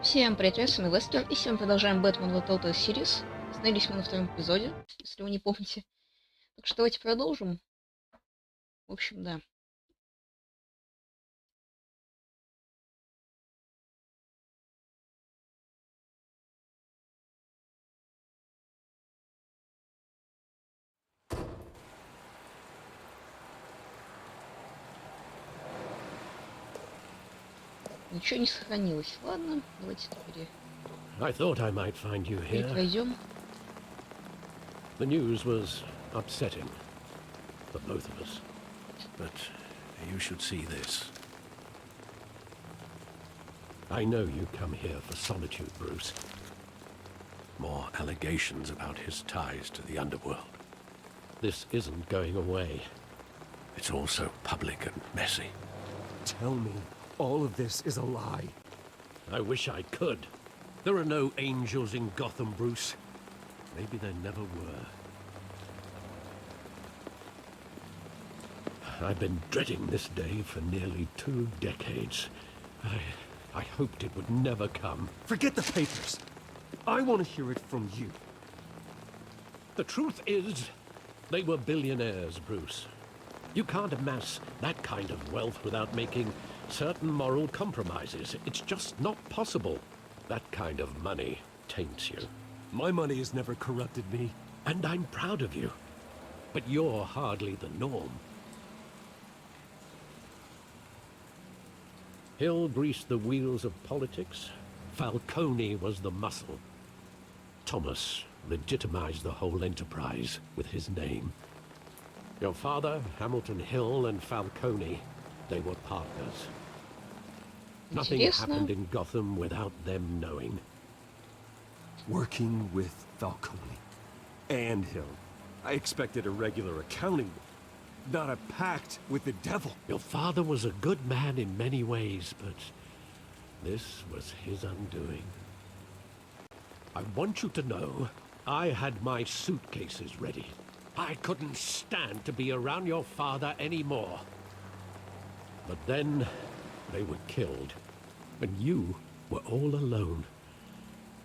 Всем привет, с вами Лестер, и сегодня продолжаем Бэтмен в Telltale Series. Остановились мы на втором эпизоде, если вы не помните. Так что давайте продолжим. В общем, да. Ничего не сохранилось. Ладно, давайте теперь I thought I might find you here. перепройдем. The news was upsetting for both of us. But you should see this. I know you come here for solitude, Bruce. More allegations about his ties to the underworld. This isn't going away. It's all so public and messy. Tell me, all of this is a lie. I wish I could. There are no angels in Gotham, Bruce. Maybe there never were. I've been dreading this day for nearly 2 decades. I hoped it would never come. Forget the papers. I want to hear it from you. The truth is, they were billionaires, Bruce. You can't amass that kind of wealth without making certain moral compromises. It's just not possible. That kind of money taints you. My money has never corrupted me. And I'm proud of you. But you're hardly the norm. Hill greased the wheels of politics. Falcone was the muscle. Thomas legitimized the whole enterprise with his name. Your father, Hamilton Hill, and Falcone, they were partners. Nothing happened in Gotham without them knowing. Working with Falcone and Hill. I expected a regular accounting, not a pact with the devil. Your father was a good man in many ways, but this was his undoing. I want you to know, I had my suitcases ready. I couldn't stand to be around your father anymore. But then, they were killed, and you were all alone.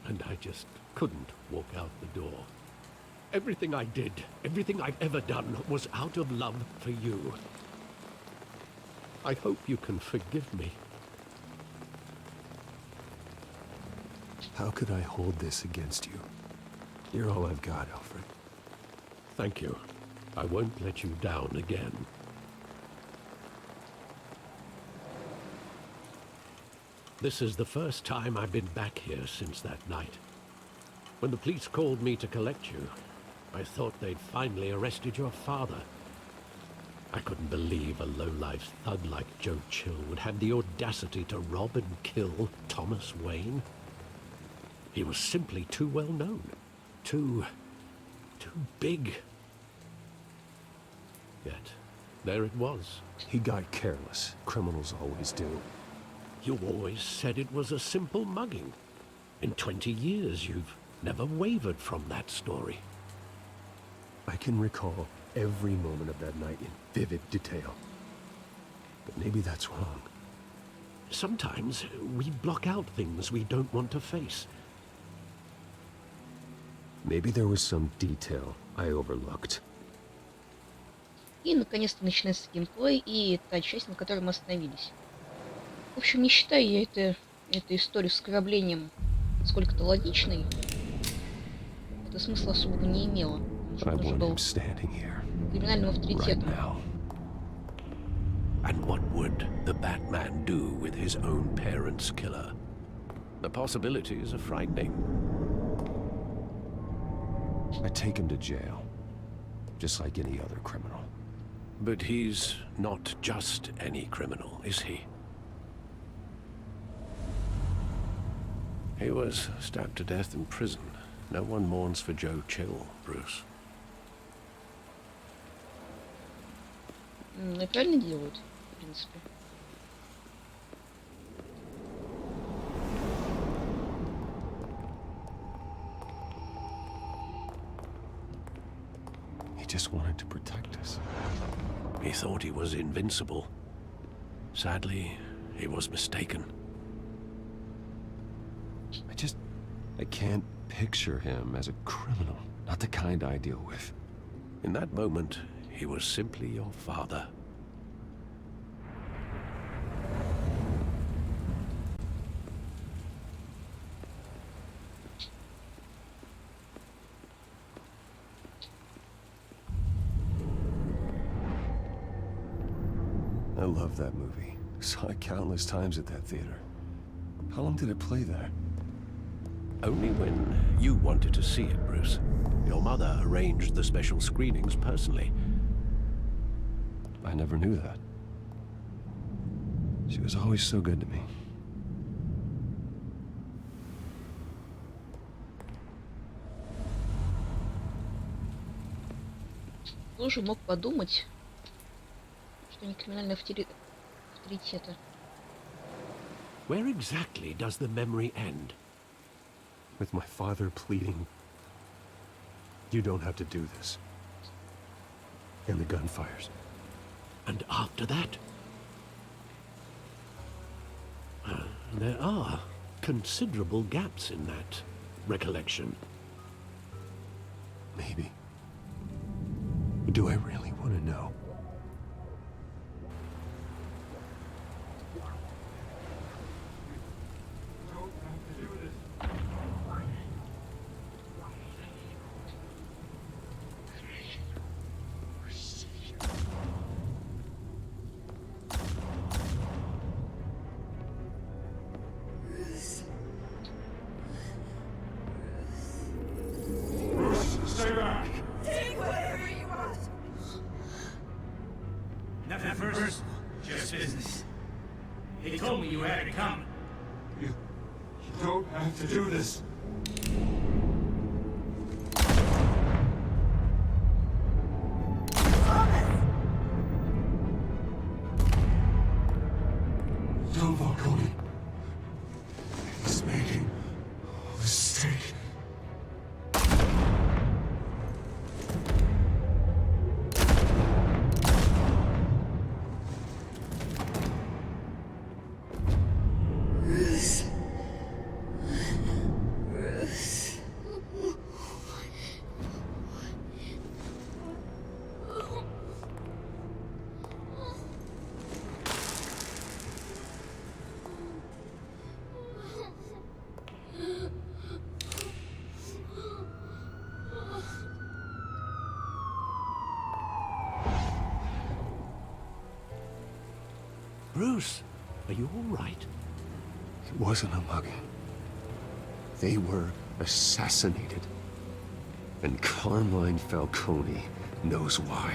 And I just couldn't walk out the door. Everything I did, everything I've ever done, was out of love for you. I hope you can forgive me. How could I hold this against you? You're all I've got, Alfred. Thank you. I won't let you down again. This is the first time I've been back here since that night. When the police called me to collect you, I thought they'd finally arrested your father. I couldn't believe a low-life thug like Joe Chill would have the audacity to rob and kill Thomas Wayne. He was simply too well known. Too big. Yet, there it was. He got careless. Criminals always do. You always said it was a simple mugging. In 20 years, you've never wavered from that story. I can recall every moment of that night in vivid detail. But maybe that's wrong. Sometimes we block out things we don't want to face. Maybe there was some detail I overlooked. И наконец-то начинается геймплей и та часть, на которой мы остановились. В общем, не считаю я эту историю с ограблением сколько-то логичной. Это смысла особого не имело. Он же был криминальным авторитетом. And what would the Batman do with his own parents' killer? The possibilities are frightening. I take him to jail, just like any other criminal. But he's not just any criminal, is he? He was stabbed to death in prison. No one mourns for Joe Chill, Bruce. Ну и правильно делают, в принципе. He just wanted to protect us. He thought he was invincible. Sadly, he was mistaken. I can't picture him as a criminal. Not the kind I deal with. In that moment, he was simply your father. I love that movie. Saw it countless times at that theater. How long did it play there? Only when you wanted to see it, Bruce. Your mother arranged the special screenings personally. I never knew that. She was always so good to me. Тоже мог подумать, что не криминальные авторитеты. Where exactly does the memory end? With my father pleading, "You don't have to do this." And the gun fires. And after that? There are considerable gaps in that recollection. Maybe. But do I really want to know? Stay back! Take whatever you want! Nothing first, just business. He told me you had it coming. You don't have to do this. Don't walk on me. He's making a mistake. Bruce, are you all right? It wasn't a mugging. They were assassinated. And Carmine Falcone knows why.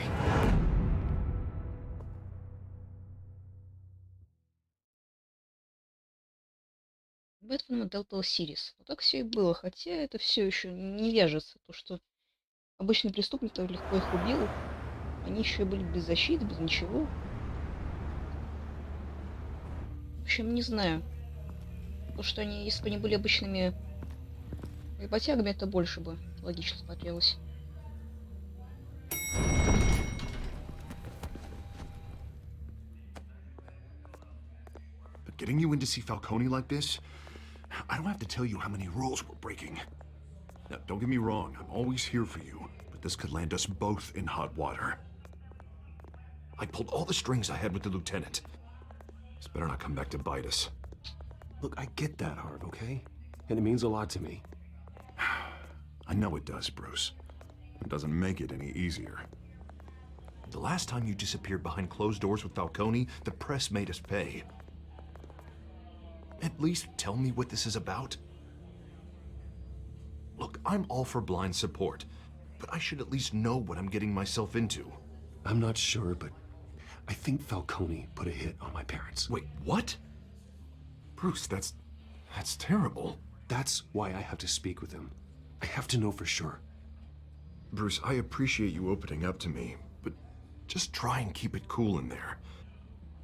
Бэтмен Telltale Series. Вот так все и было, хотя это все еще не вяжется. То, что обычный преступник так легко их убил, они еще и были без защиты, без ничего. В общем, не знаю. То, что они, если бы они были обычными работягами, это больше бы логично смотрелось. But getting you in to see Falcone like this, I don't have to tell you how many rules we're breaking. Now, don't get me wrong, I'm always here for you, but this could land us both in hot water. I pulled all the strings I had with the lieutenant. This better not come back to bite us. Look, I get that, Hart, okay? And it means a lot to me. I know it does, Bruce. It doesn't make it any easier. The last time you disappeared behind closed doors with Falcone, the press made us pay. At least tell me what this is about. Look, I'm all for blind support, but I should at least know what I'm getting myself into. I'm not sure, but I think Falcone put a hit on my parents. Wait, what? Bruce, that's terrible. That's why I have to speak with him. I have to know for sure. Bruce, I appreciate you opening up to me, but just try and keep it cool in there.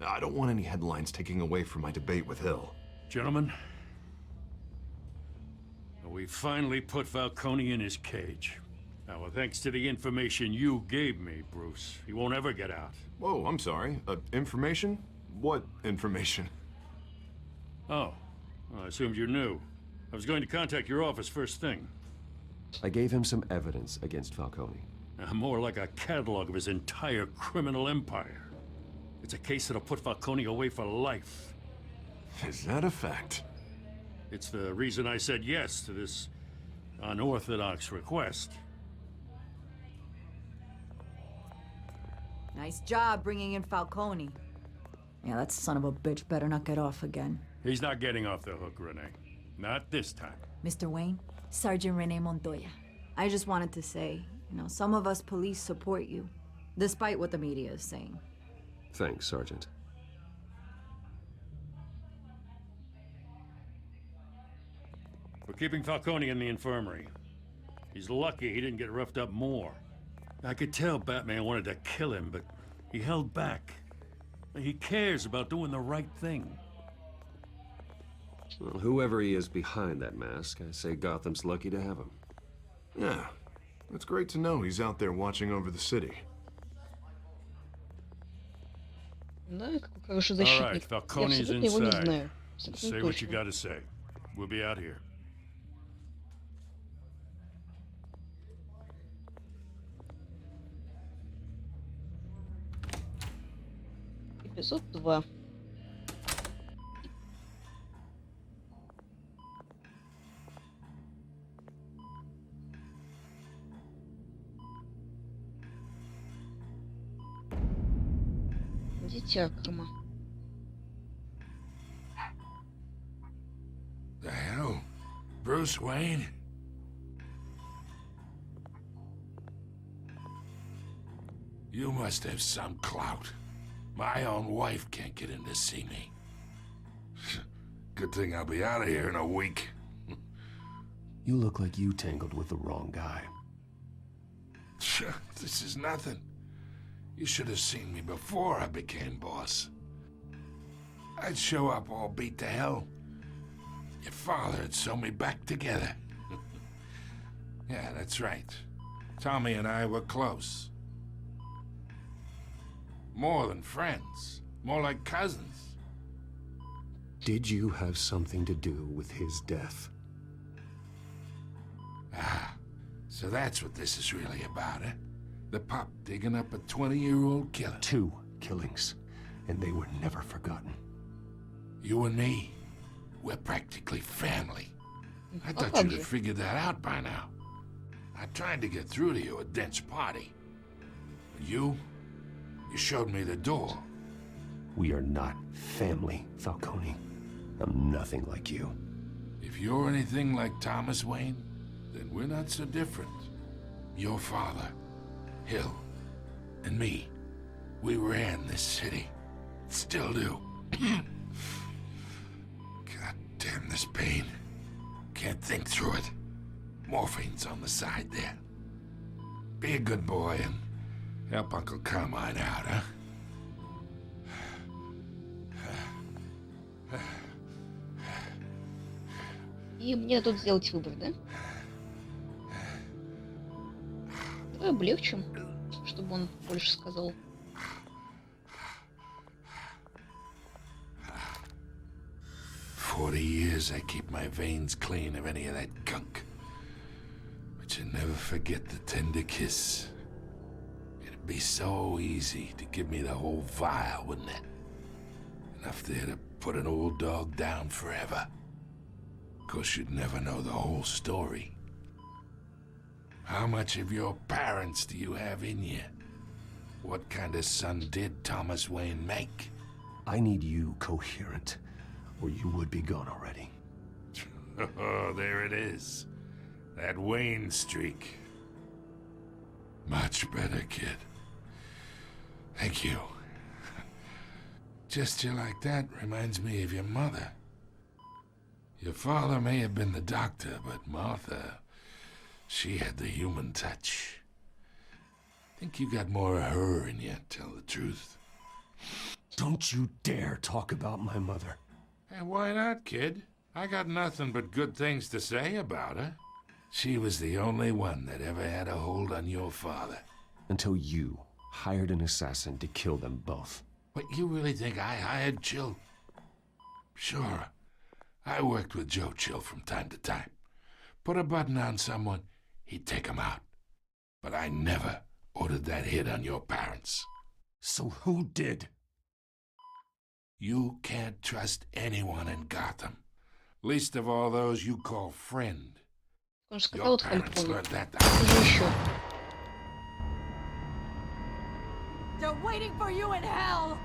I don't want any headlines taking away from my debate with Hill. Gentlemen, we finally put Falcone in his cage. Now, thanks to the information you gave me, Bruce, he won't ever get out. Whoa, I'm sorry. Information? What information? Oh, well, I assumed you knew. I was going to contact your office first thing. I gave him some evidence against Falcone. More like a catalog of his entire criminal empire. It's a case that'll put Falcone away for life. Is that a fact? It's the reason I said yes to this unorthodox request. Nice job bringing in Falcone. Yeah, that son of a bitch better not get off again. He's not getting off the hook, Renee. Not this time. Mr. Wayne, Sergeant Renee Montoya. I just wanted to say, some of us police support you, despite what the media is saying. Thanks, Sergeant. We're keeping Falcone in the infirmary. He's lucky he didn't get roughed up more. I could tell Batman wanted to kill him, but he held back. He cares about doing the right thing. Well, whoever he is behind that mask, I say Gotham's lucky to have him. Yeah, it's great to know he's out there watching over the city. Да, какой хороший All защитник. right, Я Falcone's абсолютно его не inside. знаю. Абсолютно Say what you точно. gotta say. We'll be out here. Эпизод 2. Дитя Крыма. The hell? Bruce Wayne? You must have some clout. My own wife can't get in to see me. Good thing I'll be out of here in a week. You look like you tangled with the wrong guy. This is nothing. You should have seen me before I became boss. I'd show up all beat to hell. Your father had sew me back together. Yeah, that's right. Tommy and I were close. More than friends. More like cousins. Did you have something to do with his death? Ah, so that's what this is really about, eh? The pup digging up a 20-year-old killer. 2 killings, and they were never forgotten. You and me, we're practically family. I А thought как you'd же? have figured that out by now. I tried to get through to you at Dent's party. But you showed me the door. We are not family, Falcone. I'm nothing like you. If you're anything like Thomas Wayne, then we're not so different. Your father, Hill, and me, we ran this city. Still do. God damn this pain. Can't think through it. Morphine's on the side there. Be a good boy and help Uncle Carmine out, huh? И мне тут сделать выбор, да? Давай облегчим, чтобы он больше сказал. 40 years I keep my veins clean of any of that gunk. But you never forget the tender kiss. It'd be so easy to give me the whole vial, wouldn't it? Enough there to put an old dog down forever. Of course, you'd never know the whole story. How much of your parents do you have in you? What kind of son did Thomas Wayne make? I need you coherent, or you would be gone already. Oh, there it is. That Wayne streak. Much better, kid. Thank you. Gesture like that reminds me of your mother. Your father may have been the doctor, but Martha, she had the human touch. Think you got more of her in you, tell the truth. Don't you dare talk about my mother. Hey, why not, kid? I got nothing but good things to say about her. She was the only one that ever had a hold on your father. Until you hired an assassin to kill them both. What, you really think I hired Jill? Sure. I worked with Joe Chill from time to time. Put a button on someone, he'd take him out. But I never ordered that hit on your parents. So who did? You can't trust anyone in Gotham. Least of all those you call friend. Он же Your сказал от parents Фальконе. learned that the Кто же еще? They're waiting for you in hell!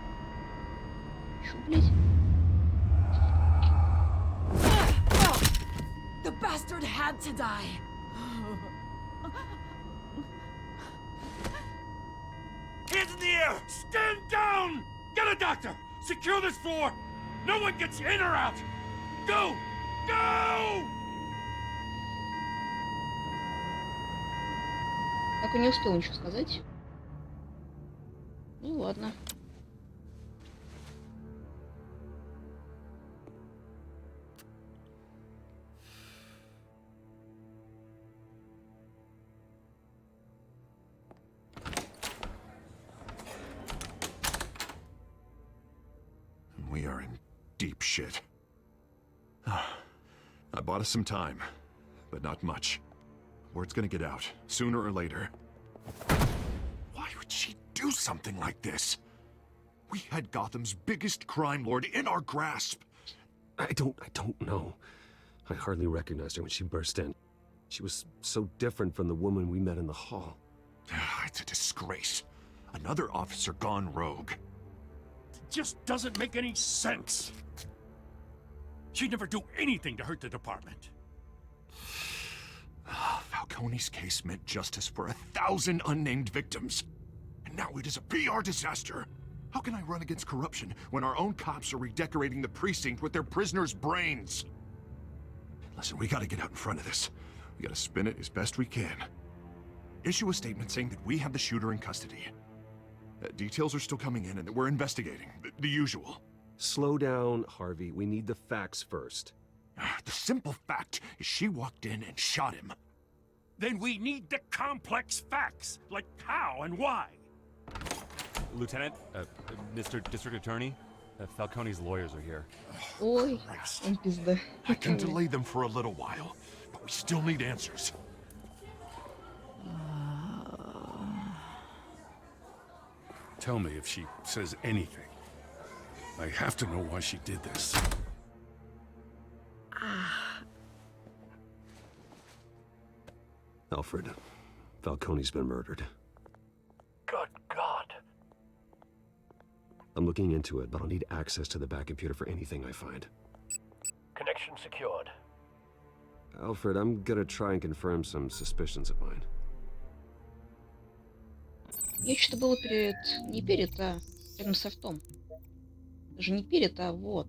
Чё, блядь? The bastard had to die! Hands in the air! Stand down! Get a doctor! Secure this floor! No one gets in or out! Go! Go! Так и не успел ничего сказать. Ну ладно. We are in deep shit. I bought us some time, but not much. Word's gonna get out, sooner or later. Why would she do something like this? We had Gotham's biggest crime lord in our grasp. I don't know. I hardly recognized her when she burst in. She was so different from the woman we met in the hall. It's a disgrace. Another officer gone rogue. Just doesn't make any sense. She'd never do anything to hurt the department. Falcone's case meant justice for 1,000 unnamed victims. And now it is a PR disaster. How can I run against corruption when our own cops are redecorating the precinct with their prisoners' brains? Listen, we gotta get out in front of this. We gotta spin it as best we can. Issue a statement saying that we have the shooter in custody. Details are still coming in and that we're investigating. The usual. Slow down, Harvey. We need the facts first. The simple fact is she walked in and shot him. Then we need the complex facts, like how and why. Lieutenant, Mr. District Attorney, Falcone's lawyers are here. Ой, он пизда. I can delay them for a little while, but we still need answers. Tell me if she says anything. I have to know why she did this. Alfred, Falcone's been murdered. Good God. I'm looking into it, but I'll need access to the back computer for anything I find. Connection secured. Alfred, I'm gonna try and confirm some suspicions of mine. Я что-то было перед... Не перед, а рядом со ртом. Даже не перед, а вот.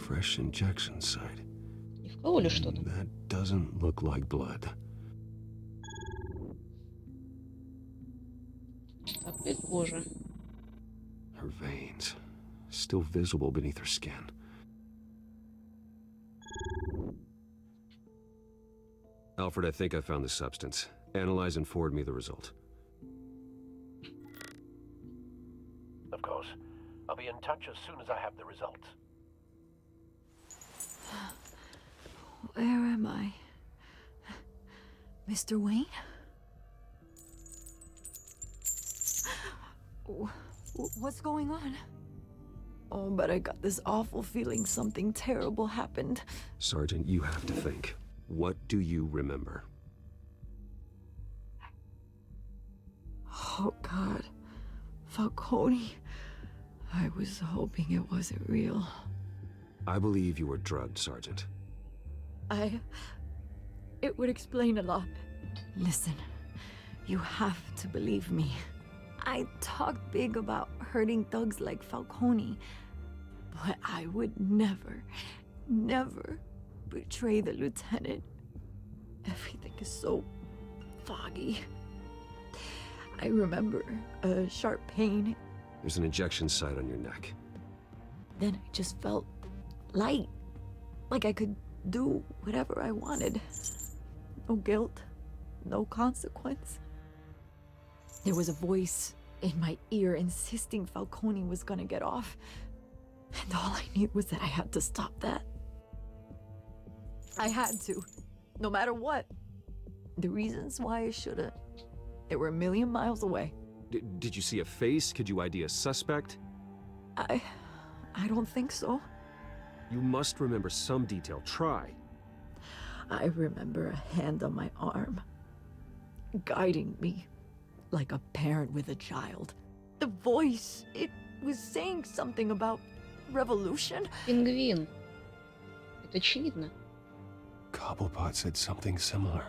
Fresh injection site. Не вкололи что-то? That doesn't look like blood. Опять кожа. Her veins, still visible beneath her skin. Alfred, I think I found the substance. Analyze and forward me the result. Of course. I'll be in touch as soon as I have the results. Where am I? Mr. Wayne? What's going on? Oh, but I got this awful feeling something terrible happened. Sergeant, you have to think. What do you remember? Oh, God. Falcone. I was hoping it wasn't real. I believe you were drugged, Sergeant. It would explain a lot. Listen, you have to believe me. I talked big about hurting thugs like Falcone, but I would never, never betray the lieutenant. Everything is so foggy. I remember a sharp pain. There's an injection site on your neck. Then I just felt light, like I could do whatever I wanted. No guilt, no consequence. There was a voice in my ear insisting Falcone was gonna get off. And all I knew was that I had to stop that. I had to, no matter what. The reasons why I shouldn't, they were a million miles away. Did you see a face? Could you ID a suspect? I don't think so. You must remember some detail. Try. I remember a hand on my arm, guiding me, like a parent with a child. The voice, it was saying something about revolution. Пингвин. Это очевидно. Cobblepot said something similar.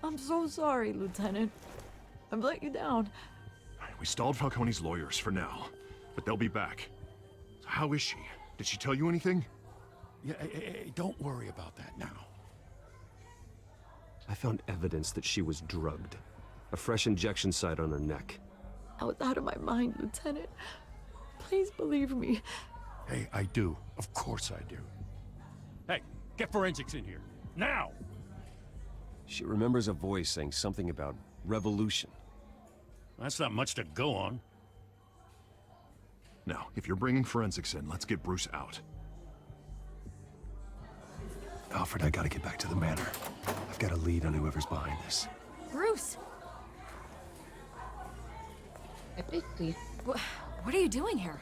I'm so sorry, Lieutenant. I've let you down. We stalled Falcone's lawyers for now, but they'll be back. So how is she? Did she tell you anything? Yeah, hey, don't worry about that now. I found evidence that she was drugged. A fresh injection site on her neck. I was out of my mind, Lieutenant. Please believe me. Hey, I do. Of course I do. Hey, get forensics in here. Now! She remembers a voice saying something about revolution. That's not much to go on. Now, if you're bringing forensics in, let's get Bruce out. Alfred, I gotta get back to the manor. I've got a lead on whoever's behind this. Bruce! Опять ты. What are you doing here?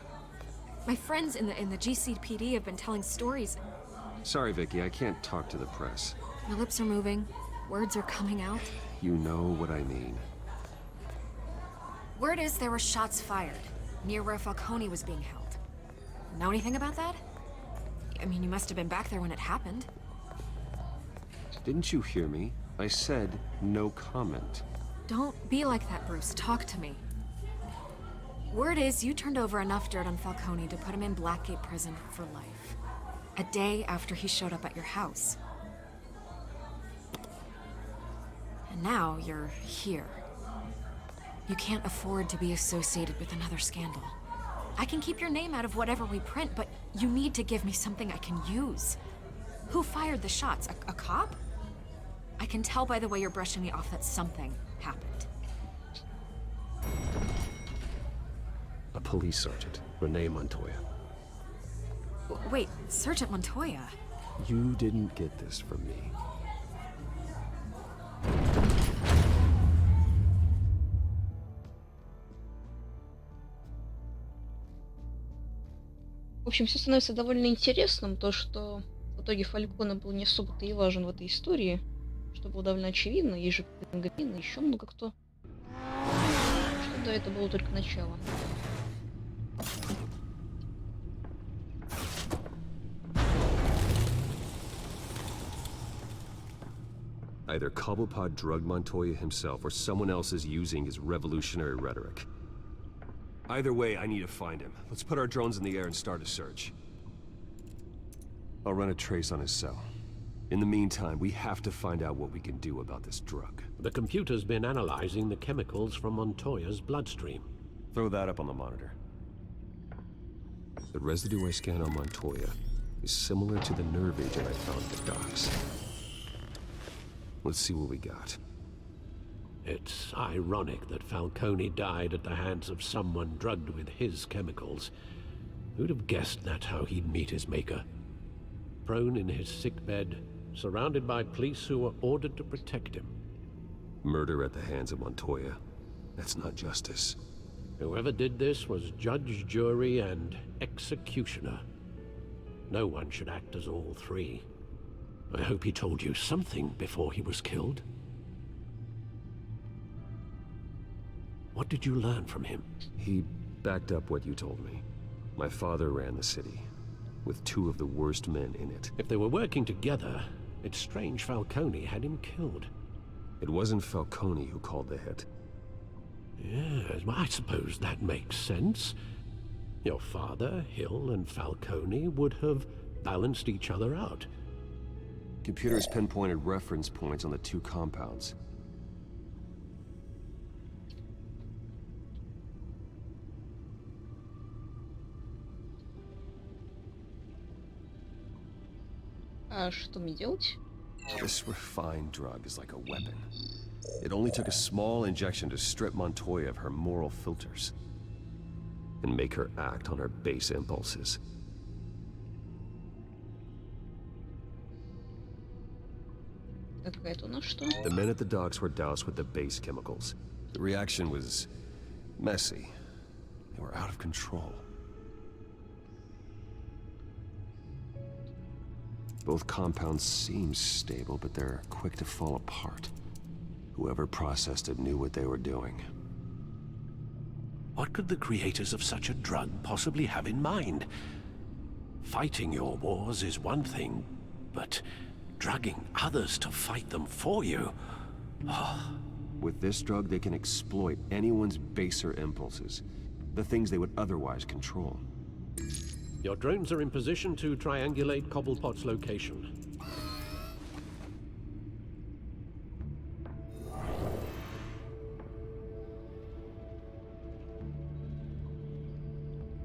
My friends in the GCPD have been telling stories. Sorry, Vicky, I can't talk to the press. My lips are moving. Words are coming out. You know what I mean. Word is there were shots fired near where Falcone was being held. Know anything about that? I mean, you must have been back there when it happened. Didn't you hear me? I said no comment. Don't be like that, Bruce. Talk to me. Word is you turned over enough dirt on Falcone to put him in Blackgate Prison for life. A day after he showed up at your house. And now you're here. You can't afford to be associated with another scandal. I can keep your name out of whatever we print, but you need to give me something I can use. Who fired the shots? A cop? I can tell by the way you're brushing me off that something happened. A police sergeant, Renee Montoya. Wait, Sergeant Montoya? You didn't get this from me. В общем, все становится довольно интересным, то, что в итоге Фальконе был не особо-то и важен в этой истории, что было довольно очевидно, есть же Пингвин и еще много кто. Что да, это было только начало. Either Cobblepot drugged Montoya himself, or someone else is using his revolutionary rhetoric. Either way, I need to find him. Let's put our drones in the air and start a search. I'll run a trace on his cell. In the meantime, we have to find out what we can do about this drug. The computer's been analyzing the chemicals from Montoya's bloodstream. Throw that up on the monitor. The residue I scanned on Montoya is similar to the nerve agent I found at the docks. Let's see what we got. It's ironic that Falcone died at the hands of someone drugged with his chemicals. Who'd have guessed that's how he'd meet his maker? Prone in his sickbed, surrounded by police who were ordered to protect him. Murder at the hands of Montoya. That's not justice. Whoever did this was judge, jury, and executioner. No one should act as all three. I hope he told you something before he was killed. What did you learn from him? He backed up what you told me. My father ran the city, with two of the worst men in it. If they were working together, it's strange Falcone had him killed. It wasn't Falcone who called the hit. Yes, well, I suppose that makes sense. Your father, Hill, and Falcone would have balanced each other out. Computers pinpointed reference points on the two compounds. А что мне делать? This refined drug is like a weapon. It only took a small injection to strip Montoya of her moral filters and make her act on her base impulses. Это у нас что? The men at the docks were doused with the base chemicals. The reaction was messy. They were out of control. Both compounds seem stable, but they're quick to fall apart. Whoever processed it knew what they were doing. What could the creators of such a drug possibly have in mind? Fighting your wars is one thing, but drugging others to fight them for you? With this drug, they can exploit anyone's baser impulses, the things they would otherwise control. Your drones are in position to triangulate Cobblepot's location.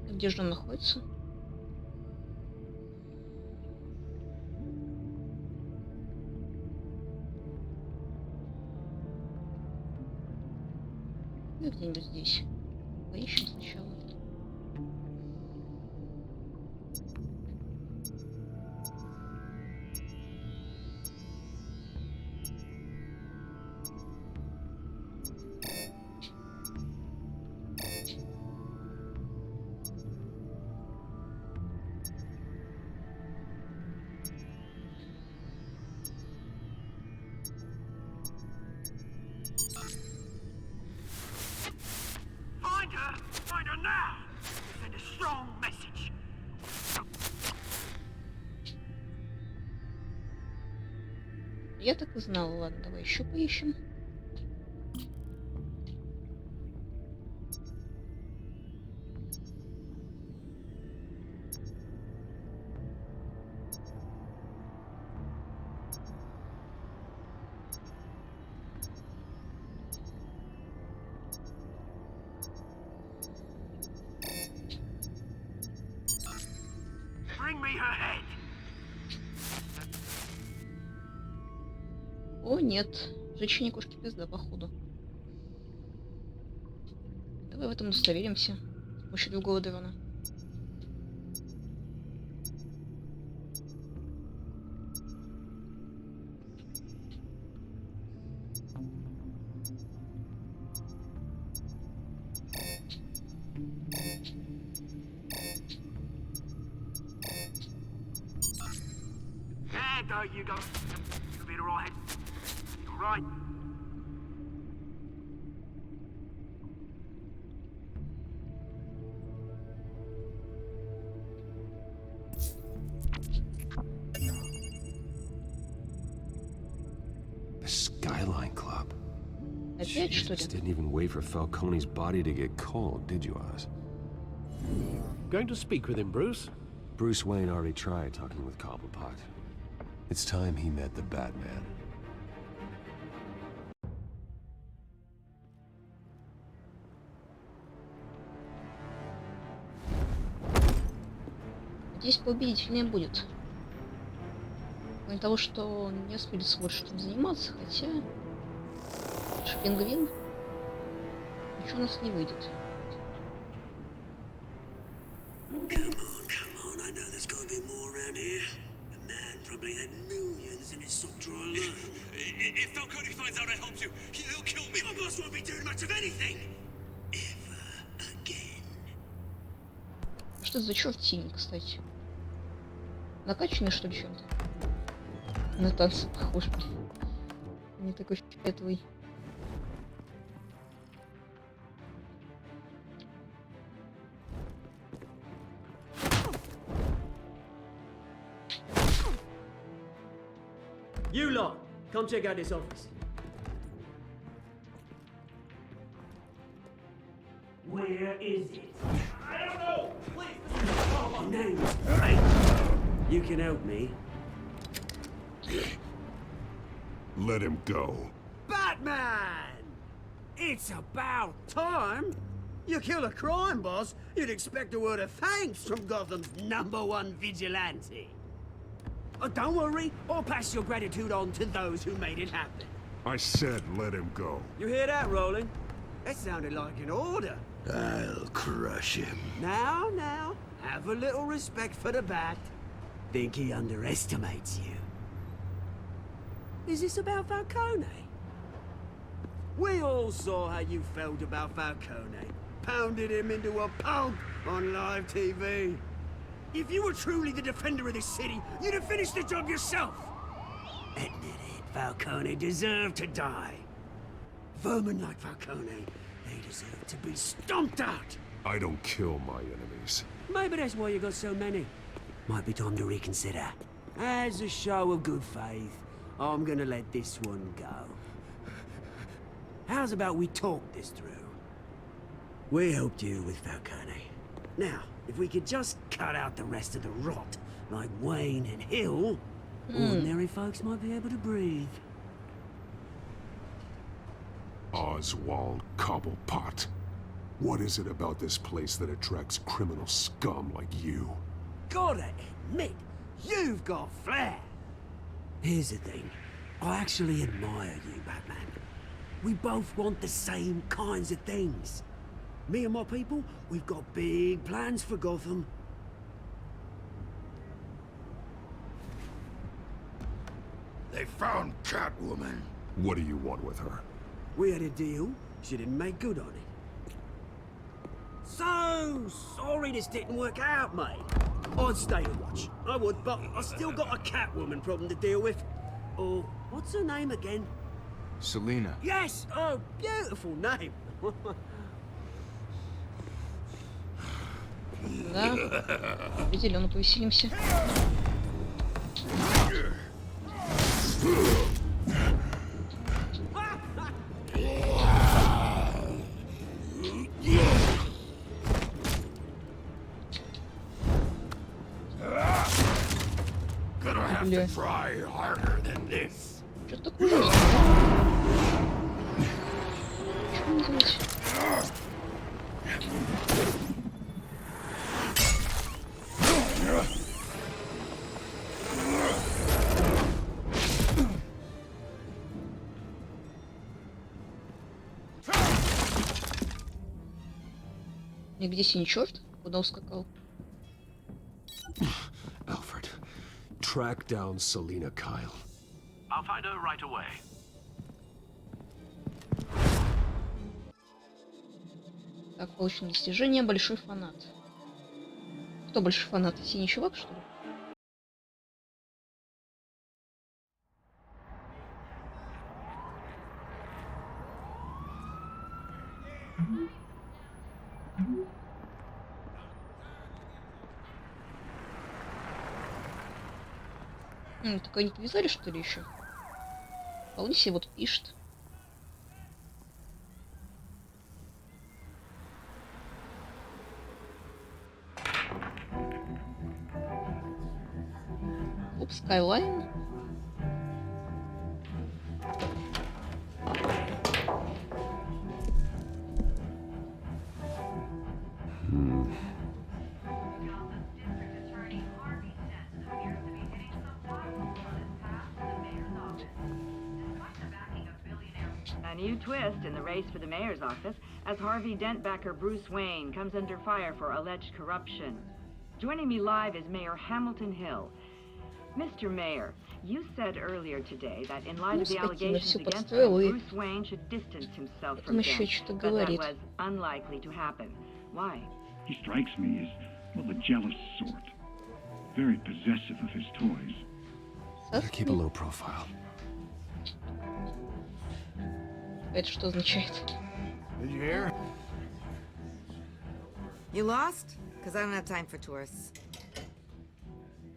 Где же он находится? Ну, где-нибудь здесь. Поищем сначала. Find her now! Send a strong message. Я так и знала. Ладно, давай еще поищем. Bring me her head. О, нет. Женщине кошки пизда, походу. Давай в этом удостоверимся. С помощью другого дрона. There you go. You'll be alright. You're right. The Skyline Club. Опять, что ли? Jesus, didn't even wait for Falcone's body to get cold, did you, Oz? Going to speak with him, Bruce? Bruce Wayne already tried talking with Cobblepot. It's time he met the Batman. Здесь поубедительнее будет. Кроме того, что не осмелится больше тут заниматься, хотя... Пингвин. Ничего у нас не выйдет. Come on, I know there's gotta be more around here. The man probably had millions in his sock drawer alone. If Falcone finds out I helped you, he'll kill me. My boss won't be doing much of anything. Ever again. Что это за черт синий, кстати? Накачанный, что ли, чем-то? На танцы похож, блин. Не такой фиолетовый. You lot, come check out this office. Where is it? I don't know! Please, this is your name's right. You can help me. Let him go. Batman! It's about time! You kill a crime boss, you'd expect a word of thanks from Gotham's #1 vigilante. Oh, don't worry. I'll pass your gratitude on to those who made it happen. I said let him go. You hear that, Roland? That sounded like an order. I'll crush him. Now, have a little respect for the Bat. Think he underestimates you. Is this about Falcone? We all saw how you felt about Falcone. Pounded him into a pulp on live TV. If you were truly the defender of this city, you'd have finished the job yourself. Admit it, Falcone deserved to die. Vermin like Falcone, they deserve to be stomped out. I don't kill my enemies. Maybe that's why you got so many. Might be time to reconsider. As a show of good faith, I'm gonna let this one go. How's about we talk this through? We helped you with Falcone. Now, if we could just cut out the rest of the rot, like Wayne and Hill, ordinary folks might be able to breathe. Oswald Cobblepot. What is it about this place that attracts criminal scum like you? Gotta admit, you've got flair. Here's the thing. I actually admire you, Batman. We both want the same kinds of things. Me and my people, we've got big plans for Gotham. They found Catwoman. What do you want with her? We had a deal. She didn't make good on it. So sorry this didn't work out, mate. I'd stay to watch. I would, but I still got a Catwoman problem to deal with. Oh, what's her name again? Selina. Yes! Oh, beautiful name. Да. Определенно повеселимся. Gonna have to try harder than this. Что такое ужасно? Чего не делать? И где синий черт? Куда ускакал? Alfred, track down Selina Kyle. I'll find her right away. Так, получено достижение. Большой фанат. Кто большой фанат? Синий чувак, что ли? Так они повязали, что ли, еще? Вполне себе вот пишет. Оп, Скайлайн. A new twist in the race for the mayor's office as Harvey Dent-backer Bruce Wayne comes under fire for alleged corruption. Joining me live is Mayor Hamilton Hill. Mr. Mayor, you said earlier today that in light of the allegations against him, Bruce Wayne should distance himself from Dent, but that was unlikely to happen. Why? He strikes me as, well, the jealous sort. Very possessive of his toys. Better keep a low profile. Это что означает? Did you hear? You lost? Because I don't have time for tourists.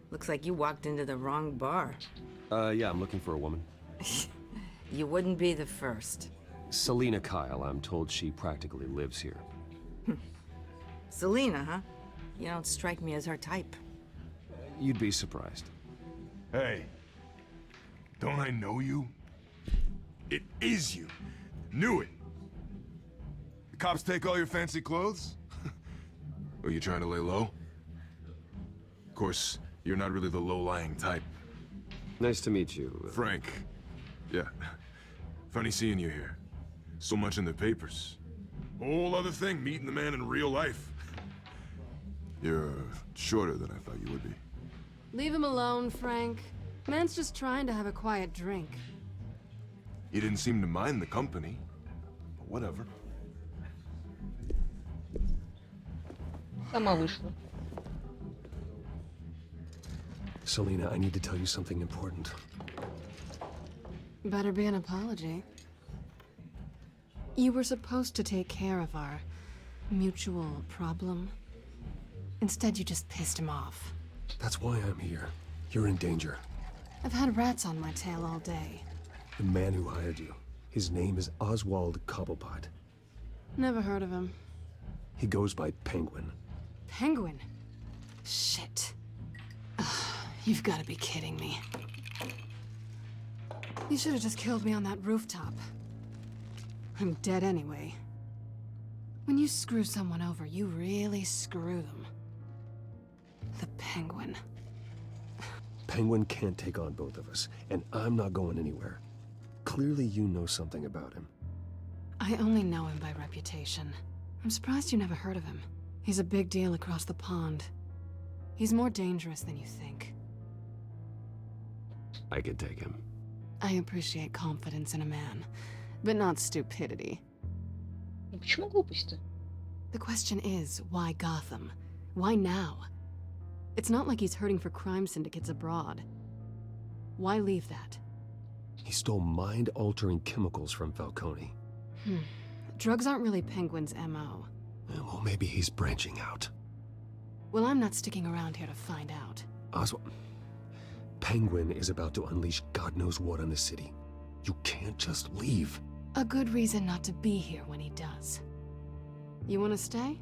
Looks like you walked into the wrong bar. Yeah, I'm looking for a woman. You wouldn't be the first. Selina Kyle, I'm told she practically lives here. Selina, huh? You don't strike me as her type. You'd be surprised. Hey, don't I know you? It is you. Knew it. The cops take all your fancy clothes? Are you trying to lay low? Of course, you're not really the low-lying type. Nice to meet you. Frank. Yeah. Funny seeing you here. So much in the papers. Whole other thing, meeting the man in real life. You're shorter than I thought you would be. Leave him alone, Frank. Man's just trying to have a quiet drink. You didn't seem to mind the company. But whatever. Сама вышла. Selena, I need to tell you something important. Better be an apology. You were supposed to take care of our mutual problem. Instead, you just pissed him off. That's why I'm here. You're in danger. I've had rats on my tail all day. The man who hired you. His name is Oswald Cobblepot. Never heard of him. He goes by Penguin. Penguin? Shit. Ugh, you've got to be kidding me. You should have just killed me on that rooftop. I'm dead anyway. When you screw someone over, you really screw them. The Penguin. Penguin can't take on both of us, and I'm not going anywhere. Clearly you know something about him. I only know him by reputation. I'm surprised you never heard of him. He's a big deal across the pond. He's more dangerous than you think. I could take him. I appreciate confidence in a man, but not stupidity. Ну почему глупость-то? The question is, why Gotham? Why now? It's not like he's hurting for crime syndicates abroad. Why leave that? He stole mind-altering chemicals from Falcone. Drugs aren't really Penguin's MO. Well, maybe he's branching out. Well, I'm not sticking around here to find out. Oswald... Penguin is about to unleash God knows what on the city. You can't just leave. A good reason not to be here when he does. You want to stay?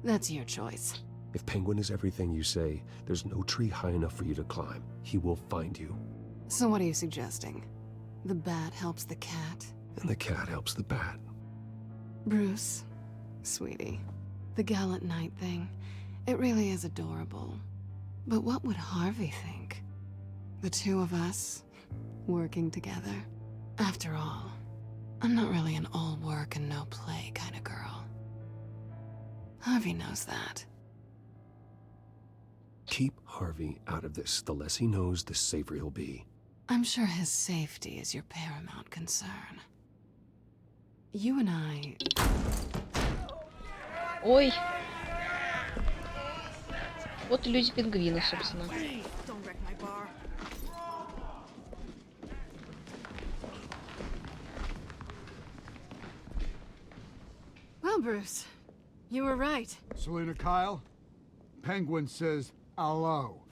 That's your choice. If Penguin is everything you say, there's no tree high enough for you to climb. He will find you. So what are you suggesting? The bat helps the cat? And the cat helps the bat. Bruce, sweetie, the gallant knight thing, it really is adorable. But what would Harvey think? The two of us, working together? After all, I'm not really an all work and no play kind of girl. Harvey knows that. Keep Harvey out of this. The less he knows, the safer he'll be. I'm sure his safety is your paramount concern. You and I... Ой. Вот и люди пингвина, собственно. Well, Bruce, you were right. Selena Kyle, Penguin says hello.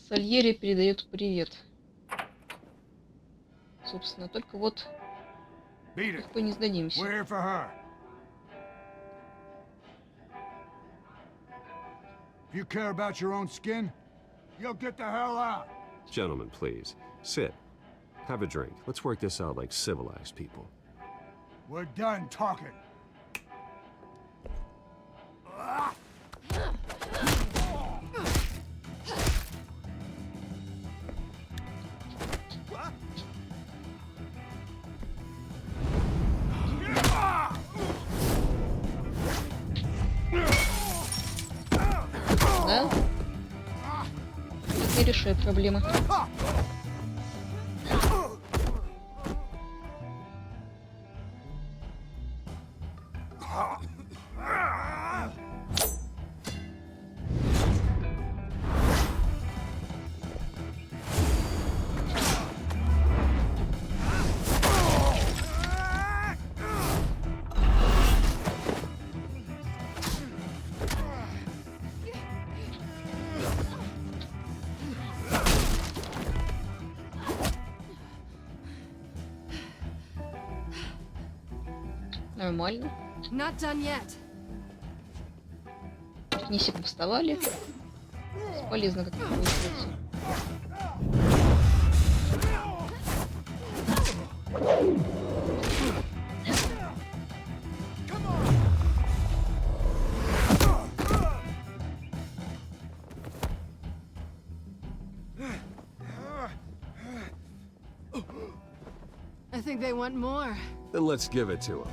Сальери передает привет. Собственно, только вот легко не сдадимся. We're here for her. If you care about your own skin, you'll get the hell out. Gentlemen, please. Sit. Have a drink. Let's work this out like civilized people. We're done talking. Да? Это решает проблемы. Нормально. Not done yet. Не все вставали. Полезно как-то получается. they want more. Then let's give it to him.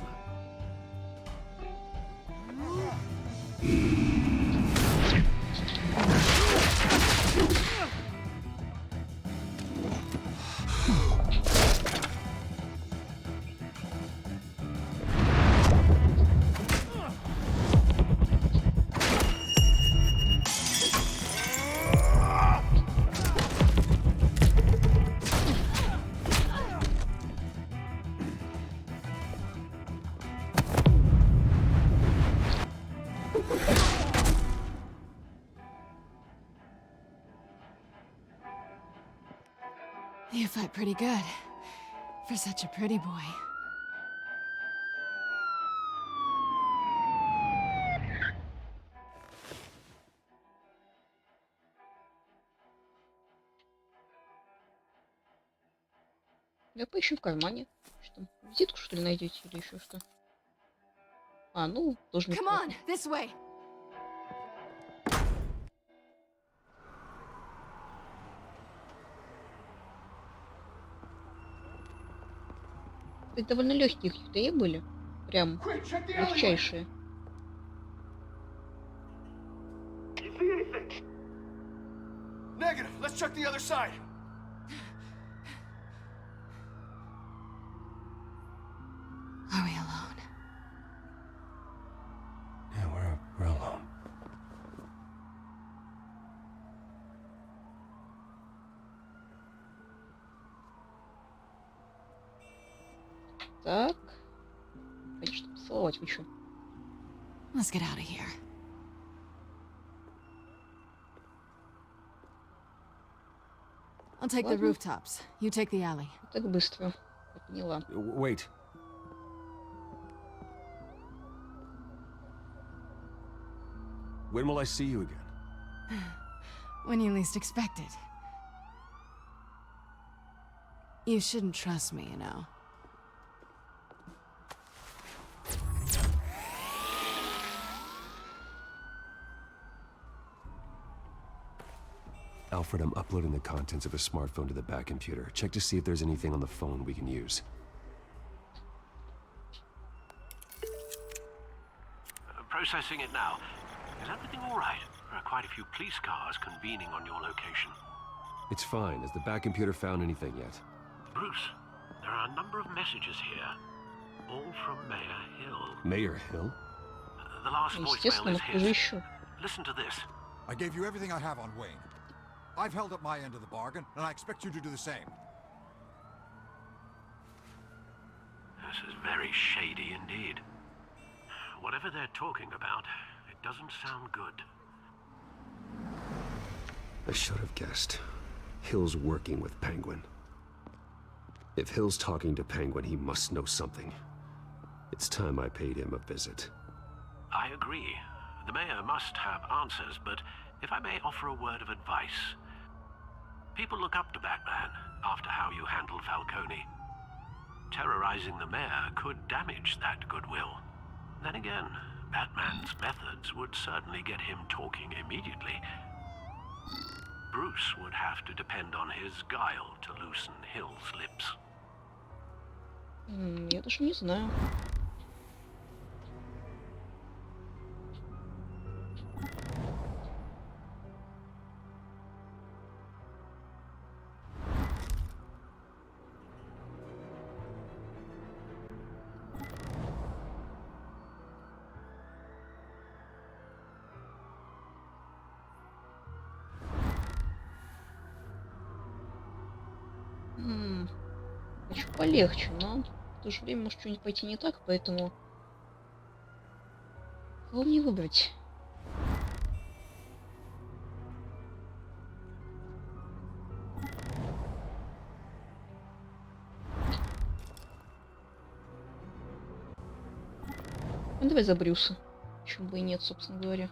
You fight pretty good. For such a pretty boy. Я поищу в кармане. Что там? Визитку, что ли, найдете или еще что? А, ну, тоже не. Come on, this way. Это довольно легкие какие-то были. Прям легчайшие. Negative. Let's check the other side. Are we alone? Yeah, we're alone. Так. Конечно, поцеловать вы чё? Let's get out of here. I'll take the rooftops. You take the alley. Так быстро. Я поняла. Wait. When will I see you again? When you least expect it. You shouldn't trust me, you know. Alfred, I'm uploading the contents of a smartphone to the back computer. Check to see if there's anything on the phone we can use. Processing it now. Is everything all right? There are quite a few police cars convening on your location. It's fine. Has the back computer found anything yet? Bruce, there are a number of messages here. All from Mayor Hill. Mayor Hill? The last voicemail is his. Listen to this. I gave you everything I have on Wayne. I've held up my end of the bargain, and I expect you to do the same. This is very shady indeed. Whatever they're talking about, it doesn't sound good. I should have guessed. Hill's working with Penguin. If Hill's talking to Penguin, he must know something. It's time I paid him a visit. I agree. The mayor must have answers, but if I may offer a word of advice. People look up to Batman after how you handled Falcone. Terrorizing the mayor could damage that goodwill. Then again, Batman's methods would certainly get him talking immediately. Bruce would have to depend on his guile to loosen Hill's lips. Я даже не знаю. Хочу полегче, но в то же время может что-нибудь пойти не так, поэтому кого мне выбрать? Ну, давай за Брюса. Почему бы и нет, собственно говоря.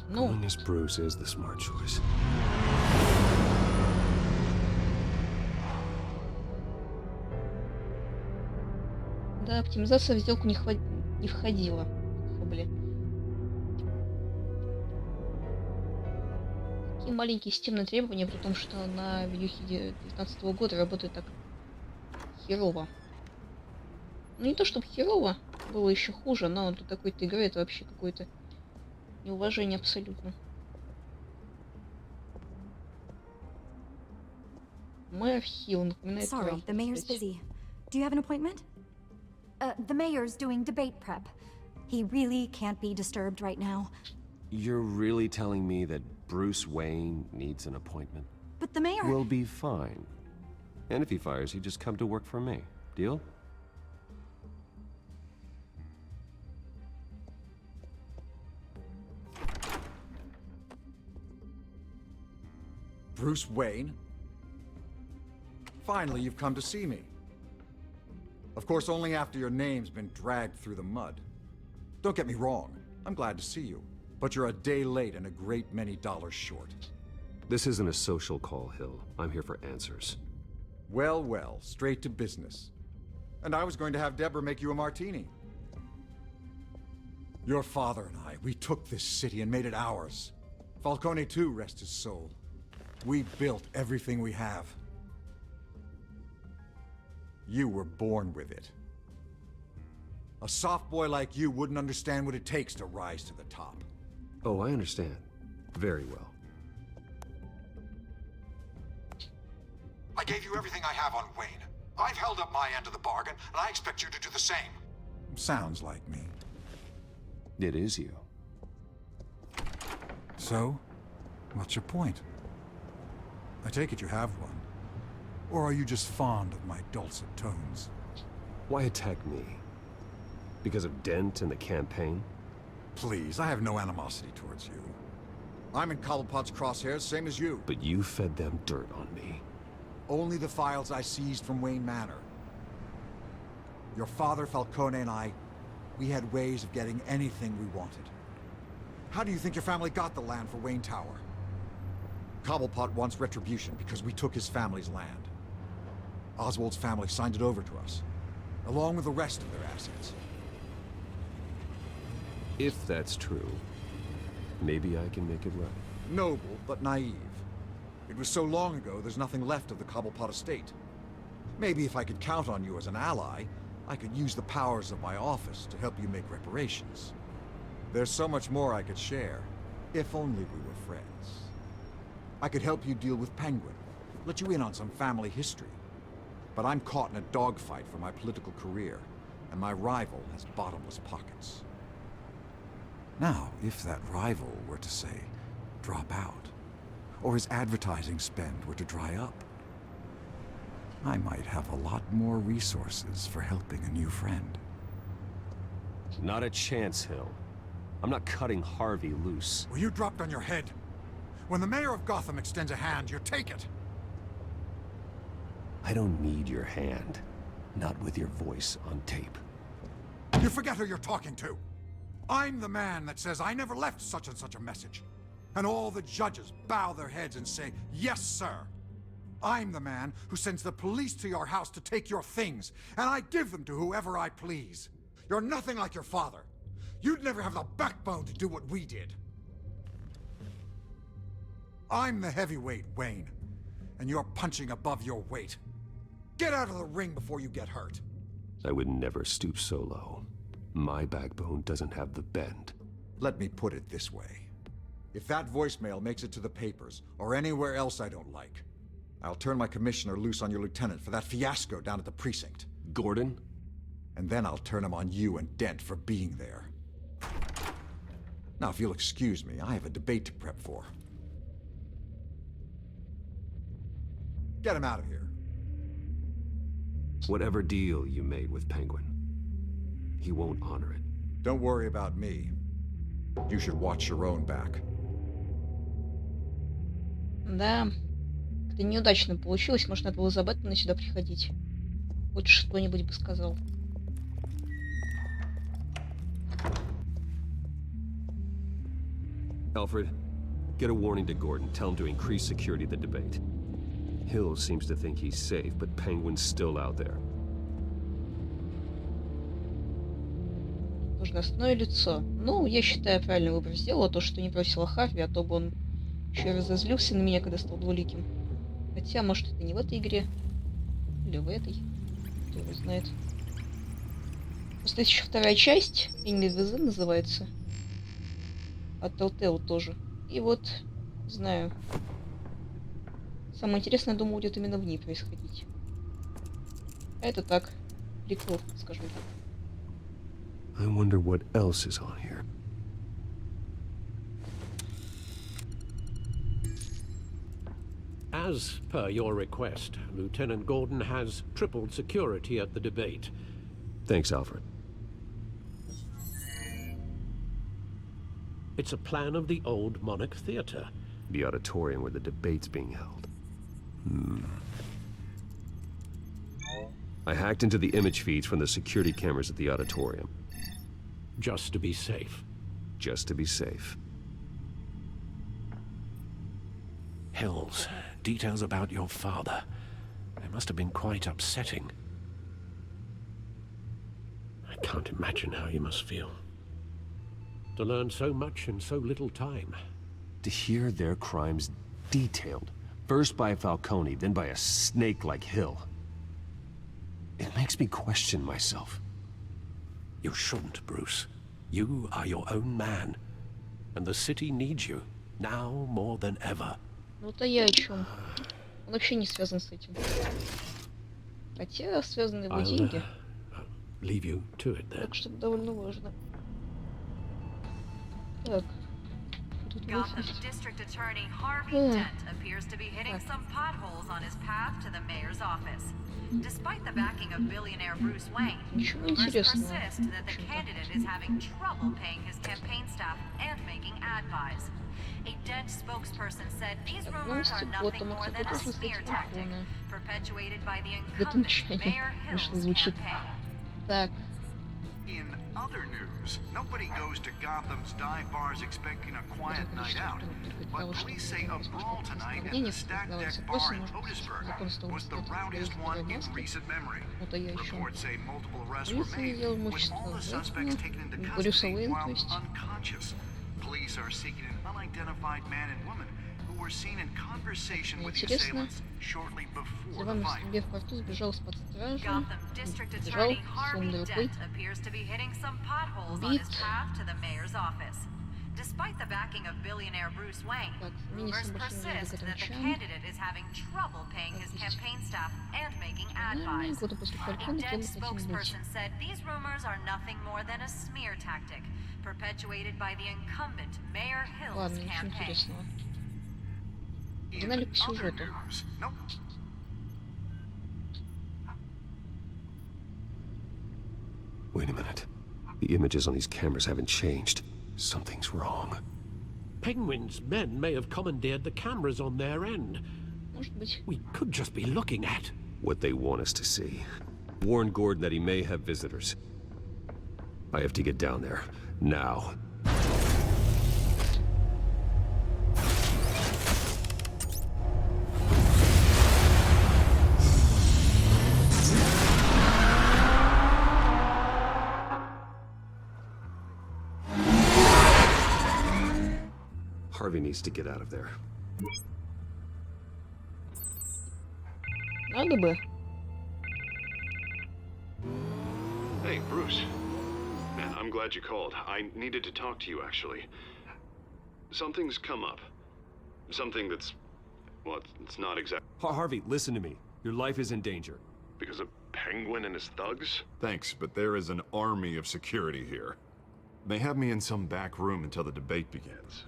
Going as Bruce is the smart choice. Да, оптимизация в сделку не входила. Блин. такие маленькие системные требования, при том, что на видюхе 19 года работает так херово. Ну не то чтобы херово, было еще хуже, но для такой-то игры это вообще какое-то неуважение абсолютно. Мэр Хилл напоминает Sorry, Трампа, the mayor's кстати. busy. Do you have an appointment? The mayor's doing debate prep. He really can't be disturbed right now. You're really telling me that Bruce Wayne needs an appointment? But the mayor... We'll be fine. And if he fires, he'd just come to work for me. Deal? Bruce Wayne? Finally, you've come to see me. Of course, only after your name's been dragged through the mud. Don't get me wrong, I'm glad to see you. But you're a day late and a great many dollars short. This isn't a social call, Hill. I'm here for answers. Well, well, straight to business. And I was going to have Deborah make you a martini. Your father and I, we took this city and made it ours. Falcone too, rest his soul. We built everything we have. You were born with it. A soft boy like you wouldn't understand what it takes to rise to the top. Oh, I understand. Very well. I gave you everything I have on Wayne. I've held up my end of the bargain, and I expect you to do the same. Sounds like me. It is you. So, what's your point? I take it you have one. Or are you just fond of my dulcet tones? Why attack me? Because of Dent and the campaign? Please, I have no animosity towards you. I'm in Cobblepot's crosshairs, same as you. But you fed them dirt on me. Only the files I seized from Wayne Manor. Your father, Falcone, and I, we had ways of getting anything we wanted. How do you think your family got the land for Wayne Tower? Cobblepot wants retribution because we took his family's land. Oswald's family signed it over to us, along with the rest of their assets. If that's true, maybe I can make it right. Noble, but naive. It was so long ago, there's nothing left of the Cobblepot estate. Maybe if I could count on you as an ally, I could use the powers of my office to help you make reparations. There's so much more I could share, if only we were friends. I could help you deal with Penguin, let you in on some family history. But I'm caught in a dogfight for my political career, and my rival has bottomless pockets. Now, if that rival were to say, drop out, or his advertising spend were to dry up, I might have a lot more resources for helping a new friend. Not a chance, Hill. I'm not cutting Harvey loose. Well, you dropped on your head. When the mayor of Gotham extends a hand, you take it. I don't need your hand. Not with your voice on tape. You forget who you're talking to. I'm the man that says I never left such and such a message. And all the judges bow their heads and say, yes, sir. I'm the man who sends the police to your house to take your things, and I give them to whoever I please. You're nothing like your father. You'd never have the backbone to do what we did. I'm the heavyweight, Wayne, and you're punching above your weight. Get out of the ring before you get hurt. I would never stoop so low. My backbone doesn't have the bend. Let me put it this way. If that voicemail makes it to the papers, or anywhere else I don't like, I'll turn my commissioner loose on your lieutenant for that fiasco down at the precinct. Gordon? And then I'll turn him on you and Dent for being there. Now, if you'll excuse me, I have a debate to prep for. Get him out of here. Whatever deal you made with Penguin, he won't honor it. Don't worry about me. You should watch your own back. Да, это неудачно получилось. Может, надо было за Бэтмена сюда приходить. Хоть что-нибудь бы сказал. Alfred, get a warning to Gordon. Tell him to increase security of the debate. Hill seems to think he's safe, but Penguin's still out there. Должностное лицо. Ну, я считаю, правильный выбор сделала. То, что не бросила Харви, а то бы он Еще разозлился на меня, когда стал двуликим. Хотя, может, это не в этой игре. Или в этой. Кто его знает. Просто есть еще вторая часть. NVZ называется. От Telltale тоже. И вот, не знаю. Самое интересное, думаю, будет именно в ней происходить. А это так. Прикол, скажем так. I wonder what else is on here. As per your request, Lieutenant Gordon has tripled security at the debate. Thanks, Alfred. It's a plan of the old Monarch Theatre. The auditorium where the debate's being held. I hacked into the image feeds from the security cameras at the auditorium. Just to be safe. Just to be safe. Hills, details about your father. They must have been quite upsetting. I can't imagine how you must feel. To learn so much in so little time. To hear their crimes detailed, first by Falcone, then by a snake like Hill. It makes me question myself. You shouldn't, Bruce. You are your own man. And the city needs you, now more than ever. Ну вот я о чем. Он вообще не связан с этим. Хотя связаны его деньги. Leave you to it then. Так что это довольно важно. Так. Gotham District Attorney Harvey Dent appears to be hitting some potholes on his path to the mayor's office. Despite the backing of billionaire Bruce Wayne, rumors persist that the candidate is having trouble paying his campaign staff and making ad buys. A Dent spokesperson said these rumors are nothing more than a smear tactic perpetuated by the incumbent Mayor Hill's campaign. Так. In other news, nobody goes to Gotham's dive bars expecting a quiet night out. But police say a brawl tonight at the Stack Deck Bar in Otisburg was the rowdiest one in recent memory. Reports say multiple arrests were made, with all the suspects taken into custody while unconscious. Police are seeking an unidentified man and woman who were seen in conversation with the assailants shortly before the fight. В порту сбежал из-под стражи. Gotham District Attorney Harvey Dent appears to be hitting some potholes on his path to the mayor's office. Despite the backing of billionaire Bruce Wayne, rumors persist that the candidate is having trouble paying his campaign staff and making ad buys. A Dent spokesperson said these rumors are nothing more than a smear tactic perpetuated by the incumbent Mayor Hill's campaign. Погнали к сюжету. Wait a minute. The images on these cameras haven't changed. Something's wrong. Penguin's men may have commandeered the cameras on their end. We could just be looking at what they want us to see. Warn Gordon that he may have visitors. I have to get down there. Now. Harvey needs to get out of there. Надо бы. Hey, Bruce. Man, I'm glad you called. I needed to talk to you, actually. Something's come up. Something that's... well, it's not exactly... Harvey, listen to me. Your life is in danger. Because of Penguin and his thugs? Thanks, but there is an army of security here. They have me in some back room until the debate begins.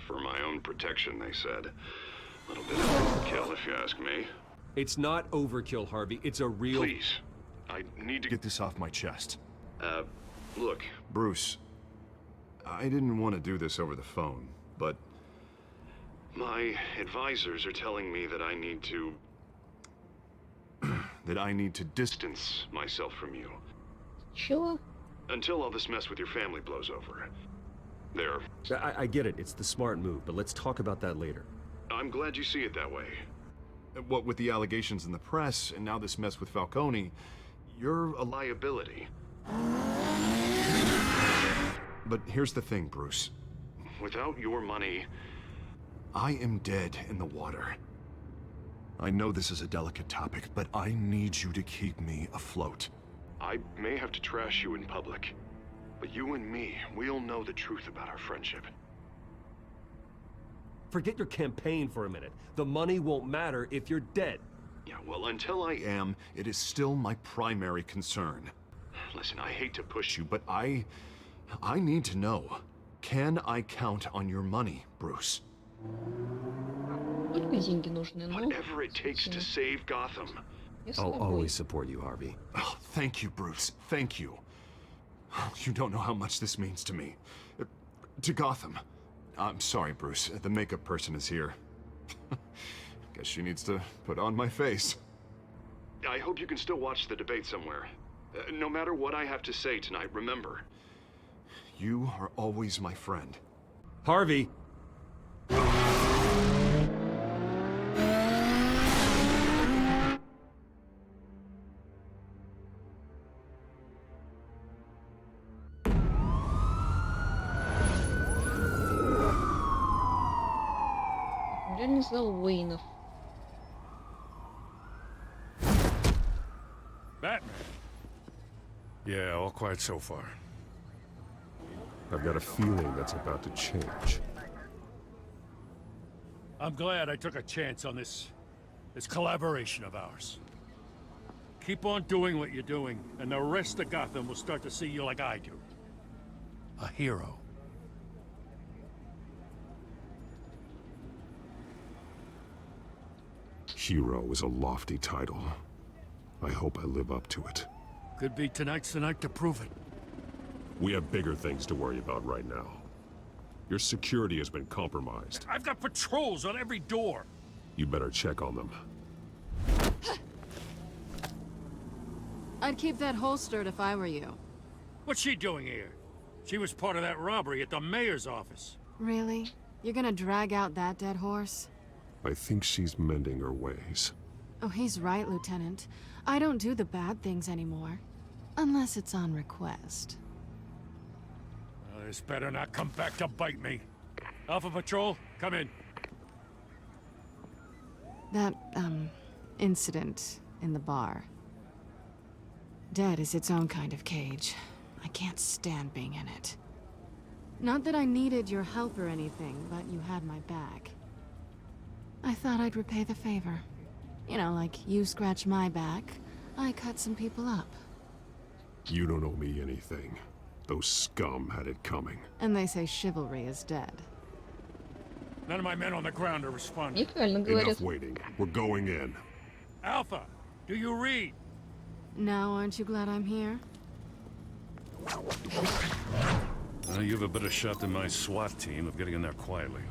For my own protection, they said. A little bit of overkill, if you ask me. It's not overkill, Harvey. It's a real... Please. I need to get this off my chest. Look. Bruce, I didn't want to do this over the phone, but... my advisors are telling me that I need to... that I need to distance myself from you. Sure. Until all this mess with your family blows over. There. I get it. It's the smart move, but let's talk about that later. I'm glad you see it that way. What with the allegations in the press, and now this mess with Falcone, you're a liability. But here's the thing, Bruce. Without your money, I am dead in the water. I know this is a delicate topic, but I need you to keep me afloat. I may have to trash you in public, but you and me, we'll know the truth about our friendship. Forget your campaign for a minute. The money won't matter if you're dead. Yeah, well, until I am, it is still my primary concern. Listen, I hate to push you, But I need to know. Can I count on your money, Bruce? Только деньги нужны, но... Whatever it takes to save Gotham. I'll always support you, Harvey. Oh, thank you, Bruce. Thank you. You don't know how much this means to me. To Gotham. I'm sorry, Bruce. The makeup person is here. Guess she needs to put on my face. I hope you can still watch the debate somewhere. No matter what I have to say tonight, remember. You are always my friend. Harvey! Реальный зал Уэйнов. Batman. Yeah, all quiet so far. I've got a feeling that's about to change. I'm glad I took a chance on this collaboration of ours. Keep on doing what you're doing, and the rest of Gotham will start to see you like I do. A hero. Hero is a lofty title. I hope I live up to it. Could be tonight's the night to prove it. We have bigger things to worry about right now. Your security has been compromised. I've got patrols on every door. You better check on them. I'd keep that holstered if I were you. What's she doing here? She was part of that robbery at the mayor's office. Really? You're gonna drag out that dead horse? I think she's mending her ways. Oh, he's right, Lieutenant. I don't do the bad things anymore. Unless it's on request. Well, this better not come back to bite me. Alpha Patrol, come in. That, incident in the bar. Dead is its own kind of cage. I can't stand being in it. Not that I needed your help or anything, but you had my back. I thought I'd repay the favor. You know, like you scratch my back, I cut some people up. You don't owe me anything. Those scum had it coming. And they say chivalry is dead. None of my men on the ground are responding. Enough waiting. We're going in. Alpha, do you read? Now, aren't you glad I'm here? Well, you have a better shot than my SWAT team of getting in there quietly.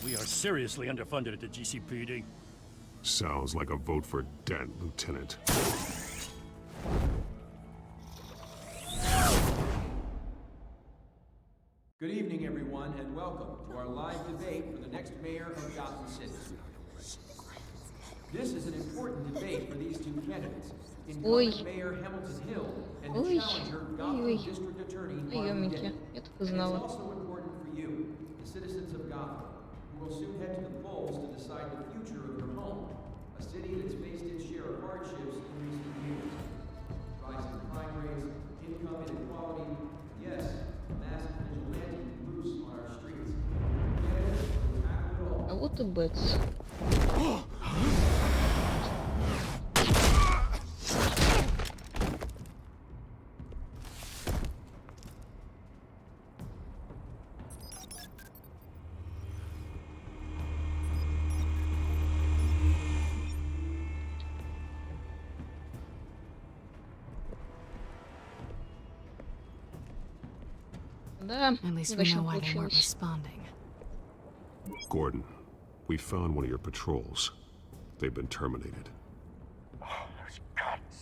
We are seriously underfunded at the GCPD. Sounds like a vote for Dent, Lieutenant. Good evening, everyone, and welcome to our live debate for the next mayor of Gotham City. This is an important debate for these two candidates, incumbent Mayor Hamilton Hill and the challenger Gotham District Attorney Harvey Dent. And it's also important for you, the citizens of Gotham, who will soon head to the polls to decide the future of your home, a city that's faced its share of hardships in recent years. Rising crime rates, income inequality, yes, massive vigilante loose on our streets. Candidates will tackle it all. А вот и Бэтс. Да, At least we know why they weren't responding. Gordon, we found one of your patrols. They've been terminated.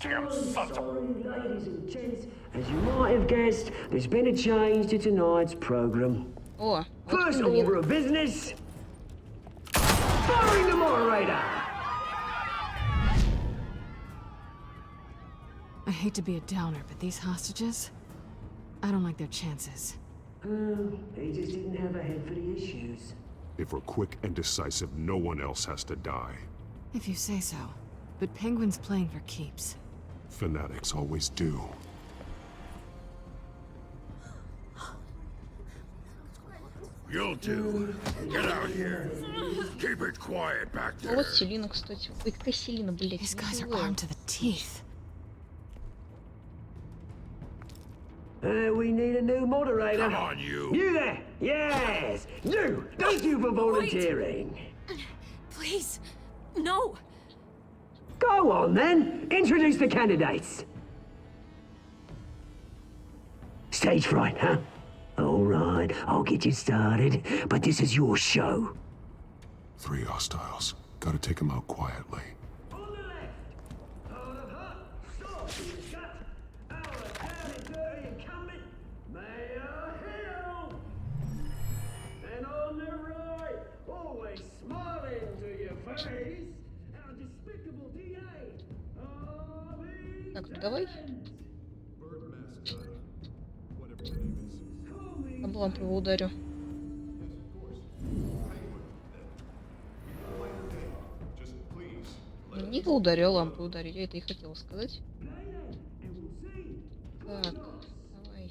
Damn sorry, ladies and gents. As you might have guessed, there's been a change to tonight's program. О, First order of business. Firing the moderator. I hate to be a downer, but these hostages, I don't like their chances. He just didn't have a head for the issues. If we're quick and decisive, no one else has to die. If you say so. But Penguin's playing for keeps. Fanatics always do. You two, get out here. Keep it quiet back А вот Селина, кстати. Ой, какая Селина, блядь. These guys are armed to the teeth. We need a new moderator. Come on, you. You there? Yes. You. Thank you for volunteering. Please, no. Go on then. Introduce the candidates. Stage fright, huh? All right, I'll get you started, but this is your show. 3 hostiles. Gotta take them out quietly. And on the right, always smiling to your face, our despicable DA. Так, давай. Об лампу его ударю. Не его ударю, а лампу ударю. Я это и хотела сказать. Так, давай.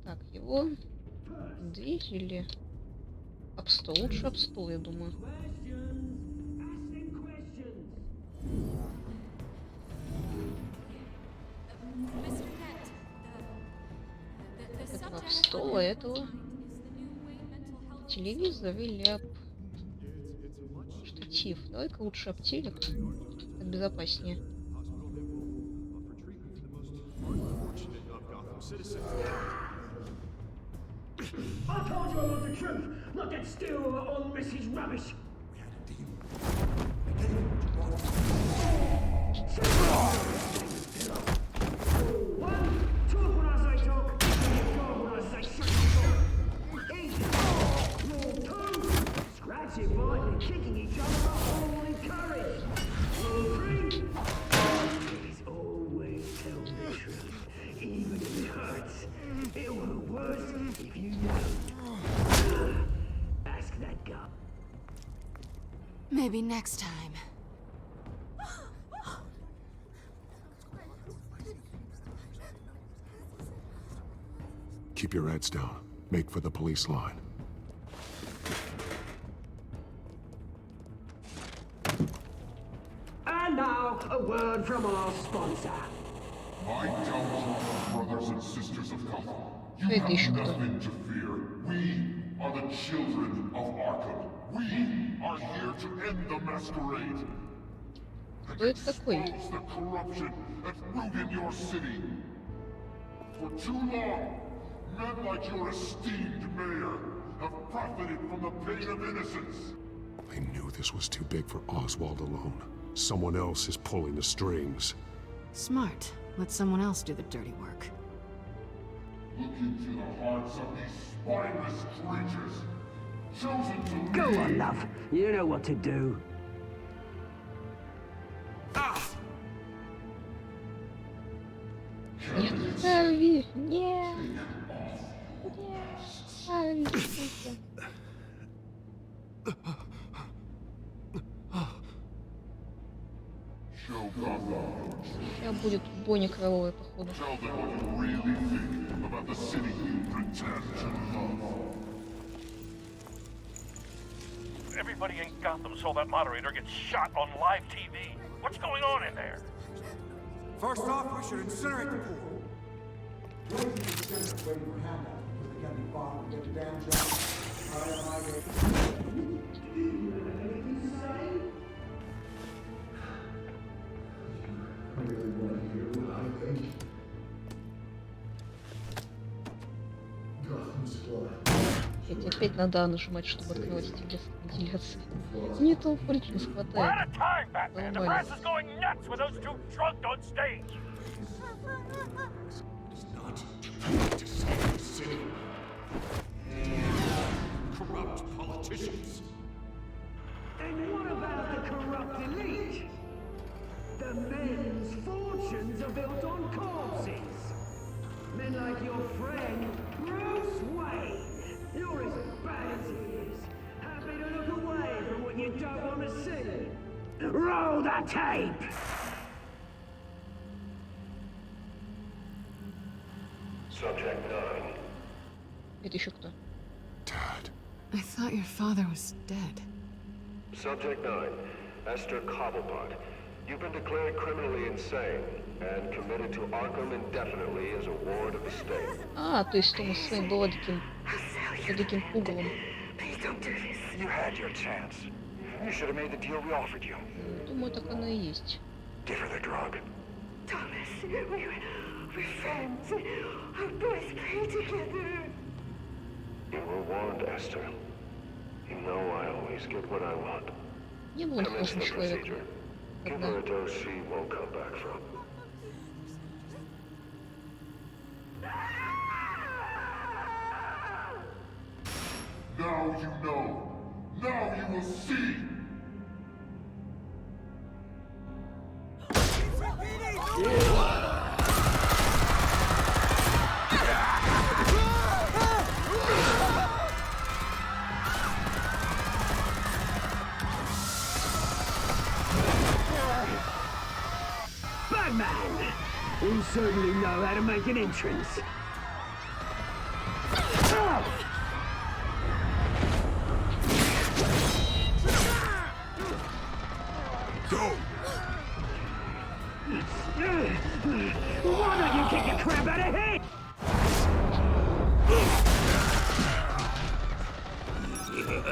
Так, его дверь или об стол? Лучше об стол, я думаю. Этого об стол, а этого телевизор или об штатив. Давай-ка лучше об телек. Так безопаснее. I told you I want the truth, not that still on Mrs. Rubbish. One, talk when I say talk, talk when I say shut your easy. Rule 2, scratching, biting, and kicking each other are all encouraged. Rule 3, please always tell the truth, even if it hurts. It will worse if you know. Ask that guy. Maybe next time. Keep your heads down. Make for the police line. And now, a word from our sponsor. My downfall, brothers and sisters of Gotham. You Hey, have nothing to fear. We are the children of Arkham. We are here to end the masquerade. Кто это такой? Expose the corruption that ruined your city. For too long, men like your esteemed mayor have profited from the pain of innocence. I knew this was too big for Oswald alone. Someone else is pulling the strings. Smart. Let someone else do the dirty work. Look into the hearts of these spineless creatures. Chosen to Go lead. on, love. You know what to do. Нет, Харви! Нет! Нет! Харви, сука. Show Gotham. Сейчас будет бойня кровавая, походу. Tell them what you really think about the city you pretend to love. Everybody in Gotham saw that moderator get shot on live TV. What's going on in there? First off, we should incinerate the pool. Опять надо нажимать, чтобы открывать эти вентиляции. Мне этого прилично хватает. Нормально. Corrupt politicians. And what about the corrupt elite? The men's fortunes are built on corpses. Men like your friend, Bruce Wayne. You're as bad as he is. Happy to look away from what you don't want to see. Roll the tape! Subject 9. Это еще кто? I thought your father was dead. Subject 9. Esther Cobblepot. You've been declared criminally insane and committed to Arkham indefinitely as a ward of the state. А, то есть Томас Уэйн был таким пугалом. You had your chance. You should have made the deal we offered you. Думаю, так оно и есть. Give her the drug. Thomas, we're friends. Our boys play together. You were warned, Esther. You know I always get what I want. Не был он Commence хорошим the человеком. procedure. Give her a dose she won't come back from. Now you know. Now you will see. Batman! You certainly know how to make an entrance. Go! Why don't you kick the crap out of him?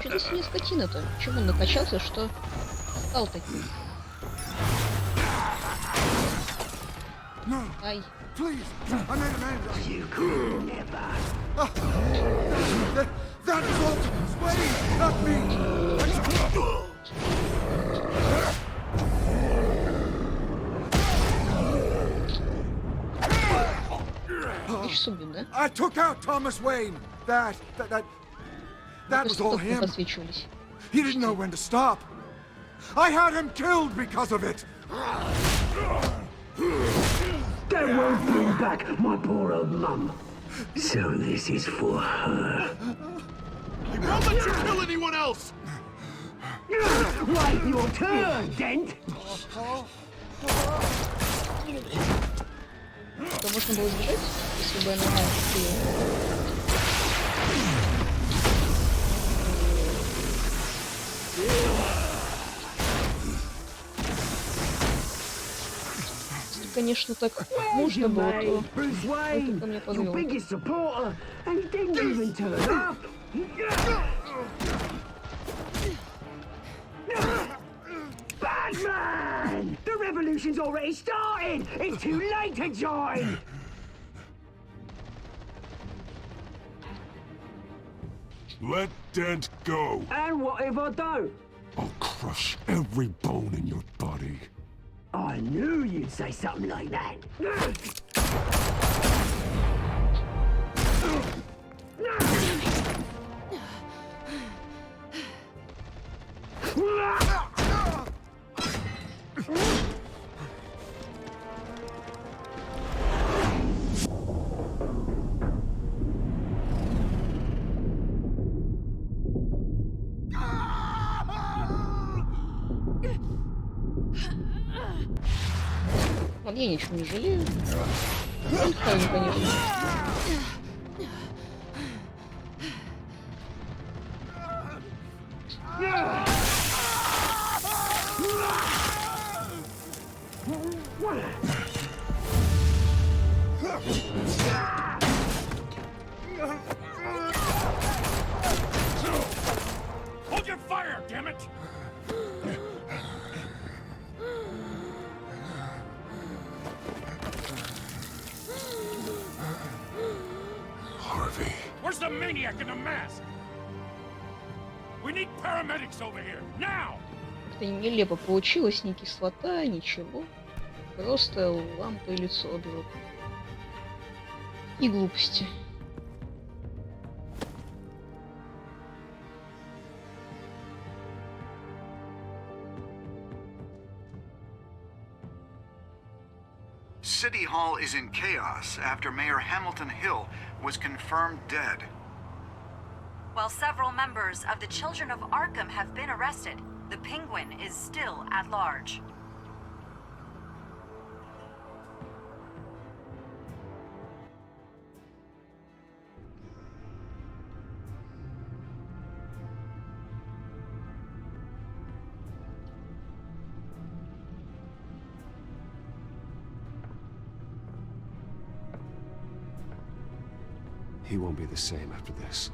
Что-то с ней скотина-то. Чего он накачался, что стал таким? Ай. Please, I made an end. You could never. That is Walter's way, not me. I took out Thomas Wayne. That was all him. He didn't know when to stop. I had him killed because of it. That won't bring back my poor old mum. So this is for her. I won't let you kill anyone else! Wait your turn, Dent! Что можно было сбежать, если бы она Если, конечно, так можно было, то это ко мне подвело. Batman! The revolution's already started! It's too late to join! Let Dent go. And what if I don't? I'll crush every bone in your body. I knew you'd say something like that. Я ничего не жалею. Хайм, конечно. Hold your fire, damn it! Harvey. Where's the maniac in the mask? We need paramedics over here, now! Как-то нелепо получилось, ни кислота, ничего. Просто лампа и лицо берут. И глупости. City Hall is in chaos after Mayor Hamilton Hill was confirmed dead. While several members of the Children of Arkham have been arrested, the Penguin is still at large. He won't be the same after this.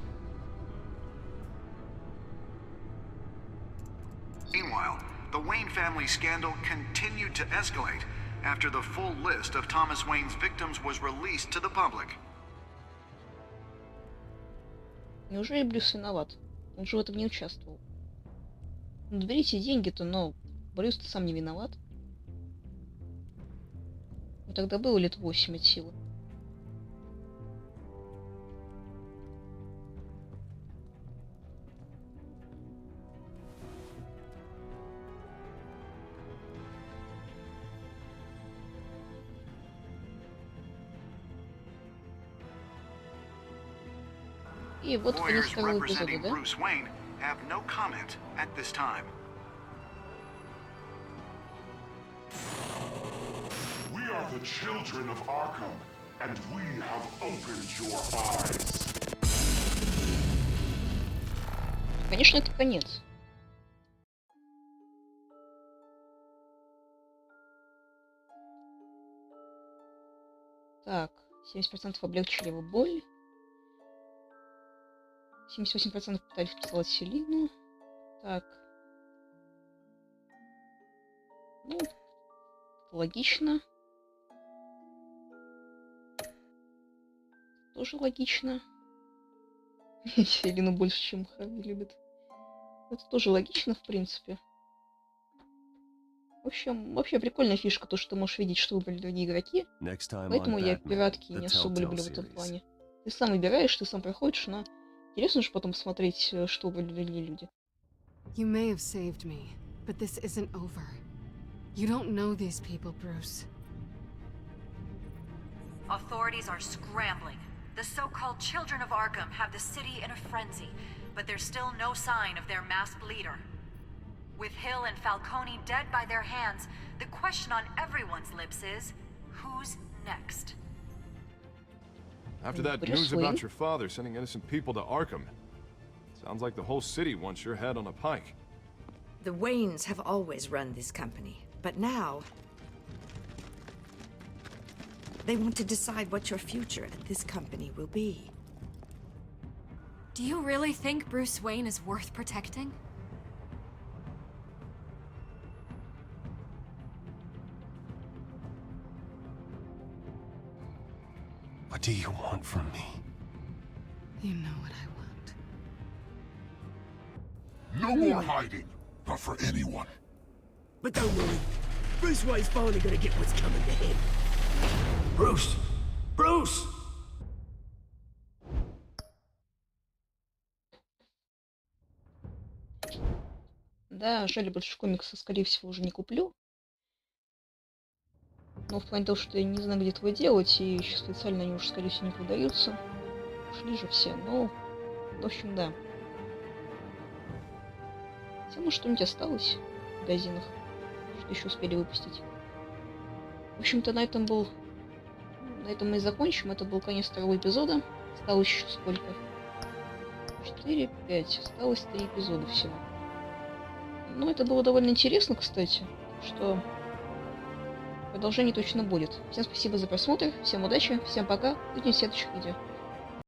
Meanwhile, the Wayne family scandal continued to escalate after the full list of Thomas Wayne's victims was released to the public. Неужели Брюс виноват? Он же в этом не участвовал. Ну, берите деньги-то, но Брюс-то сам не виноват. Ну, тогда было лет 8 от силы. И вот конец Lawyers второго эпизода, representing да? Bruce Wayne have no comment at this time. We are the children of Arkham, and we have opened your eyes. Конечно, это конец. Так, 70% облегчили его боль. 78% пытались поцеловать Селину. Так. Ну, логично. Тоже логично. Селину больше, чем Харви любит. Это тоже логично, в принципе. В общем, вообще прикольная фишка, то, что ты можешь видеть, что выбрали другие игроки. Поэтому я пиратки не особо люблю в этом плане. Ты сам выбираешь, ты сам проходишь, но интересно же потом посмотреть, что выбрали другие люди. You may have saved me, but this isn't over. You don't know these people, Bruce. Authorities are scrambling. The so-called Children of Arkham have the city in a frenzy, but there's still no sign of their masked leader. With Hill and Falcone dead by their hands, the question on everyone's lips is, who's next? After that news about your father sending innocent people to Arkham, sounds like the whole city wants your head on a pike. The Waynes have always run this company, but now they want to decide what your future at this company will be. Do you really think Bruce Wayne is worth protecting? What do you want from me? You know what I No want. more hiding, not for anyone. But don't worry, Bruce Wayne's finally gonna get what's coming to him. Bruce! Bruce! Да, жаль, больше комикса, скорее всего, уже не куплю. Но в плане того, что я не знаю, где этого делать, и еще специально они уже, скорее всего, не продаются. Ушли же все, но... В общем, да. Хотя, может, что-нибудь осталось в магазинах, что еще успели выпустить. В общем-то, на этом мы и закончим. Это был конец второго эпизода. Осталось еще сколько? 4, 5. Осталось 3 эпизода всего. Ну, это было довольно интересно, кстати. Что продолжение точно будет. Всем спасибо за просмотр. Всем удачи. Всем пока. Увидимся в следующих видео.